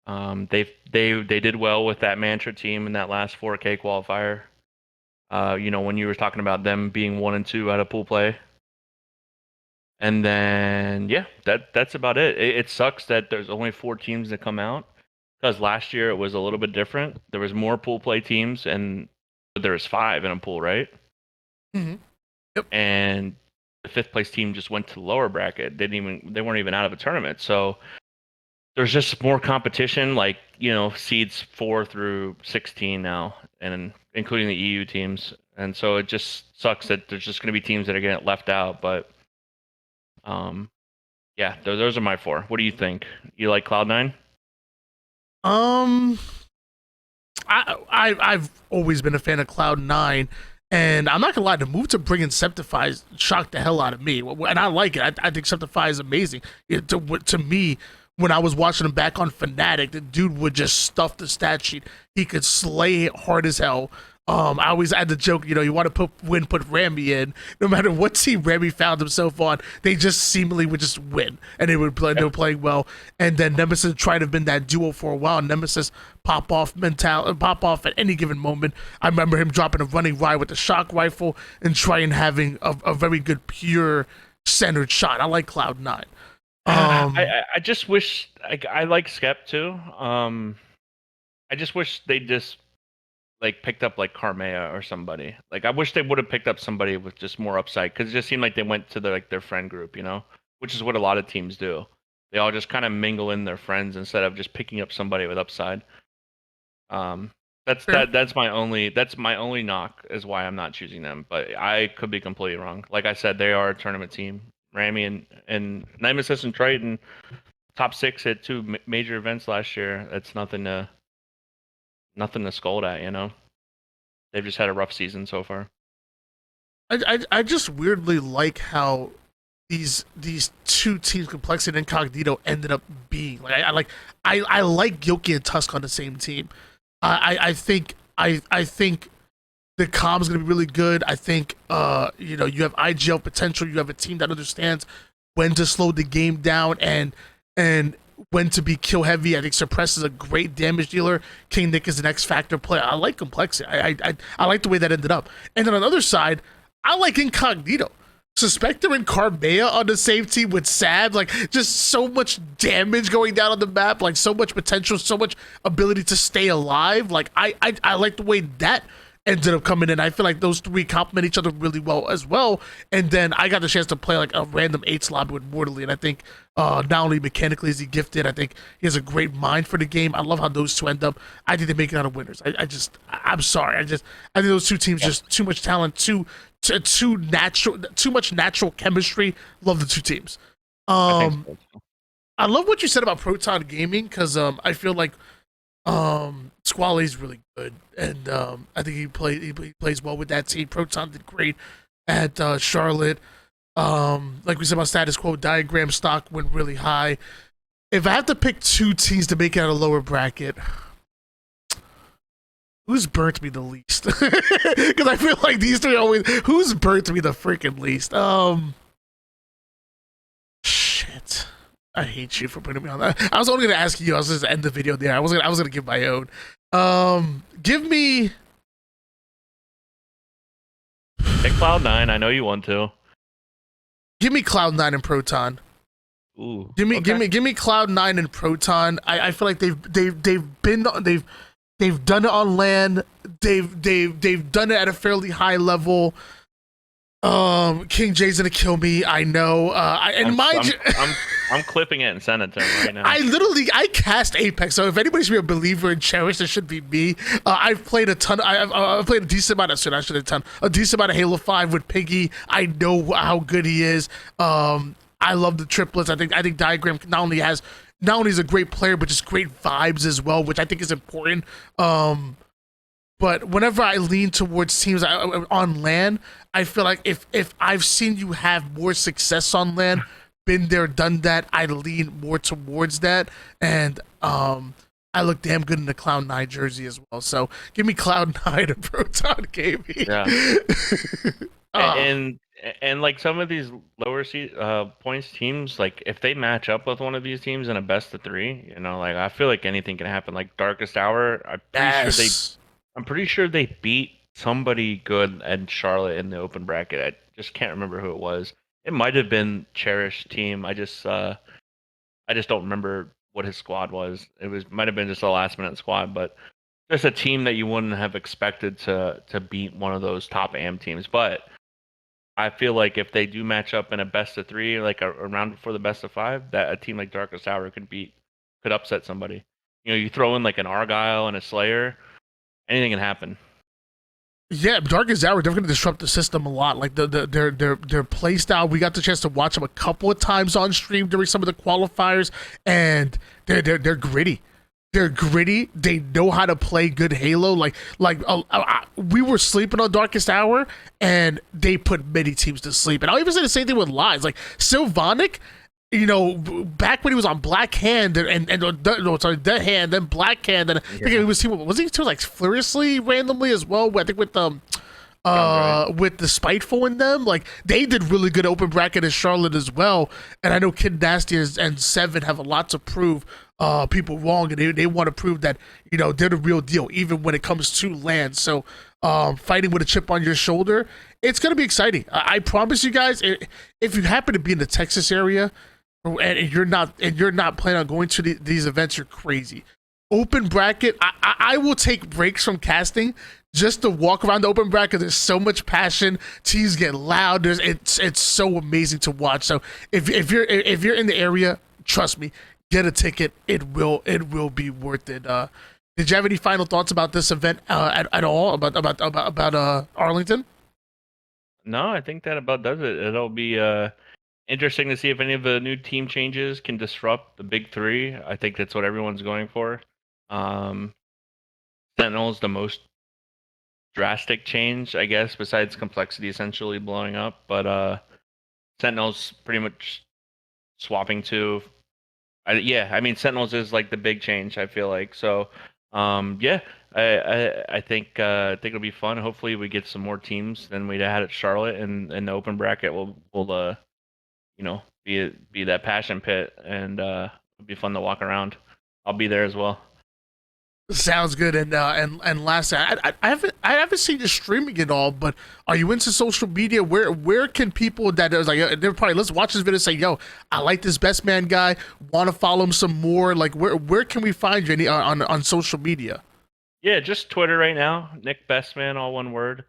They did well with that Mantra team in that last 4K qualifier. When you were talking about them being 1 and 2 out of pool play. And then yeah, that's about it. It sucks that there's only 4 teams that come out, because last year it was a little bit different. There was more pool play teams, and there was 5 in a pool, right? Mm-hmm. Yep. And the fifth place team just went to the lower bracket. They weren't even out of a tournament. So there's just more competition, like, seeds 4 through 16 now, and including the EU teams. And so it just sucks that there's just going to be teams that are getting left out. But yeah, those are my 4. What do you think? You like Cloud9? Um, I've always been a fan of Cloud9, and I'm not gonna lie, the move to bring in Septify shocked the hell out of me, and I like it. I think Septify is amazing. To me, when I was watching him back on Fnatic, the dude would just stuff the stat sheet. He could slay it hard as hell. I always had the joke, you want to put Rami in. No matter what team Rami found himself on, they just seemingly would just win, and they were playing well. And then Nemesis tried to have been that duo for a while. Nemesis pop off at any given moment. I remember him dropping a running ride with the shock rifle and trying having a very good pure centered shot. I like Cloud9. I just wish I like Skep too. I just wish they just picked up like Carmea or somebody. Like I wish they would have picked up somebody with just more upside, because it just seemed like they went to their friend group, which is what a lot of teams do. They all just kind of mingle in their friends instead of just picking up somebody with upside. That's my only knock, is why I'm not choosing them. But I could be completely wrong. Like I said, they are a tournament team. Rami and Nemesis and Triton, top 6 at 2 major events last year. That's nothing to scold at. They've just had a rough season so far. I just weirdly like how these two teams, Complexity and Incognito, ended up being. Like I like Yoki and Tusk on the same team. I think the com's gonna be really good. I think you have IGL potential. You have a team that understands when to slow the game down and when to be kill heavy. I think Suppress is a great damage dealer. King Nick is an X Factor player. I like Complexity. I like the way that ended up. And then on the other side, I like Incognito. Suspector and Carmea on the same team with Sad, like just so much damage going down on the map, like so much potential, so much ability to stay alive. Like I like the way that ended up coming in. I feel like those 3 complement each other really well as well. And then I got the chance to play like a random 8 lobby with Mortally, and I think not only mechanically is he gifted, I think he has a great mind for the game. I love how those 2 end up. I think they make it out of winners. I'm sorry. I think those 2 teams just too much talent, too much natural chemistry. Love the 2 teams. I love what you said about Proton Gaming, because I feel like Squally is really good, and I think he plays well with that team. Proton did great at Charlotte. Like we said about status quo, Diagram stock went really high. If I have to pick 2 teams to make it out of lower bracket, who's burnt me the least? Because I feel like these 3 always, who's burnt me the freaking least? Shit. I hate you for putting me on that. I was only gonna ask you. I was just end the video there. I was gonna give my own. Give me. Pick Cloud9. I know you want to. Give me Cloud9 and Proton. Ooh. Give me Cloud9 and Proton. I feel like they've done it on LAN. They've done it at a fairly high level. King J's gonna kill me. I know. I'm clipping it and sending it to him right now. I cast Apex, so if anybody's be a believer in Cherish, it should be me. I've played a ton. I've played a decent amount of a decent amount of Halo 5 with Piggy. I know how good he is. I love the triplets. I think Diagram not only is a great player, but just great vibes as well, which I think is important. But whenever I lean towards teams on LAN, I feel like if I've seen you have more success on LAN, been there, done that, I lean more towards that. And I look damn good in the Cloud9 jersey as well. So give me Cloud9 and Proton Gaming. Yeah. And like some of these lower points teams, like if they match up with one of these teams in a best of 3, like I feel like anything can happen. Like Darkest Hour, I'm pretty sure they beat somebody good at Charlotte in the open bracket. I just can't remember who it was. It might have been Cherish team. I just don't remember what his squad was. Might have been just a last minute squad, but just a team that you wouldn't have expected to beat one of those top AM teams. But I feel like if they do match up in a best of three, like a round before the best of five, that a team like Darkest Hour could upset somebody. You know, you throw in like an Argyle and a Slayer, anything can happen. Yeah, Darkest Hour they're going to disrupt the system a lot. Like their play style, we got the chance to watch them a couple of times on stream during some of the qualifiers, and they're gritty. They're gritty. They know how to play good Halo. We were sleeping on Darkest Hour, and they put many teams to sleep. And I'll even say the same thing with Lies. Like Sylvanic, you know, back when he was on Black Hand Dead Hand, then Black Hand, and I think he was too like Furiously randomly as well. I think with with the Spiteful in them, like they did really good open bracket in Charlotte as well. And I know Kid Nasty and Seven have a lot to prove people wrong, and they want to prove that, you know, they're the real deal, even when it comes to land. So fighting with a chip on your shoulder, it's gonna be exciting. I promise you guys, if you happen to be in the Texas area and you're not planning on going to these events, you're crazy. Open bracket, I will take breaks from casting just to walk around the open bracket. There's so much passion. Teams get loud. It's so amazing to watch. So if you're in the area, trust me, get a ticket. It will be worth it. Did you have any final thoughts about this event at all about Arlington? No, I think that about does it. It'll be interesting to see if any of the new team changes can disrupt the big three. I think that's what everyone's going for. Sentinels the most drastic change, I guess, besides complexity essentially blowing up. But Sentinels pretty much swapping to. I mean, Sentinels is like the big change, I feel like. So, yeah, I think it'll be fun. Hopefully, we get some more teams than we had at Charlotte, and the open bracket will you know, be that passion pit, and it'll be fun to walk around. I'll be there as well. Sounds good. And last, I haven't seen you streaming at all, but are you into social media? Where can people that are like they're probably let's watch this video and say, yo, I like this Bestman guy, want to follow him some more? Like where can we find you on social media? Yeah, just Twitter right now, Nick Bestman, all one word.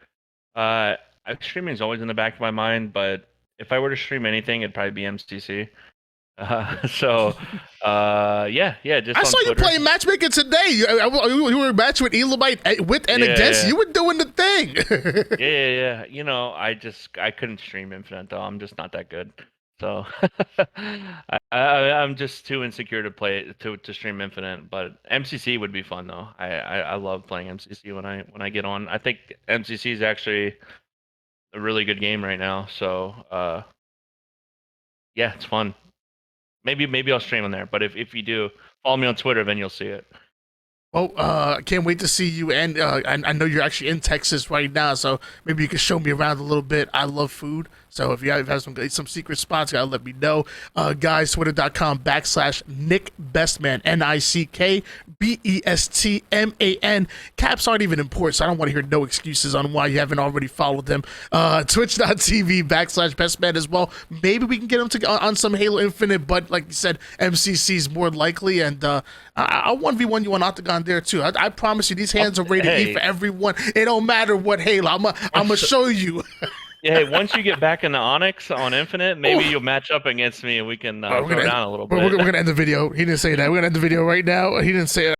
Streaming is always in the back of my mind, but if I were to stream anything, it'd probably be MCC. So, yeah, just I on saw you Twitter. playing matchmaking today. You were matching with Elamite with and against. You were doing the thing. Yeah. You know, I couldn't stream Infinite though. I'm just not that good. So I'm just too insecure to play to stream Infinite. But MCC would be fun though. I love playing MCC when I get on. I think MCC is actually a really good game right now. So yeah, it's fun. Maybe I'll stream on there. But if you do, follow me on Twitter, then you'll see it. Well, I can't wait to see you, and I know you're actually in Texas right now, so maybe you can show me around a little bit. I love food, so if you have some secret spots, you gotta let me know. Guys, twitter.com/Nick Bestman, NickBestman. Caps aren't even important, so I don't want to hear no excuses on why you haven't already followed them. Twitch.tv/Bestman as well. Maybe we can get him on some Halo Infinite, but like you said, MCC is more likely, and I'll 1v1 you on Octagon there too. I promise you, these hands are rated E for everyone. It don't matter what Halo. I'm gonna show you. Yeah, hey, once you get back into Onyx on Infinite, maybe you'll match up against me and we can throw down a little bit. We're gonna end the video. He didn't say that. We're gonna end the video right now. He didn't say it.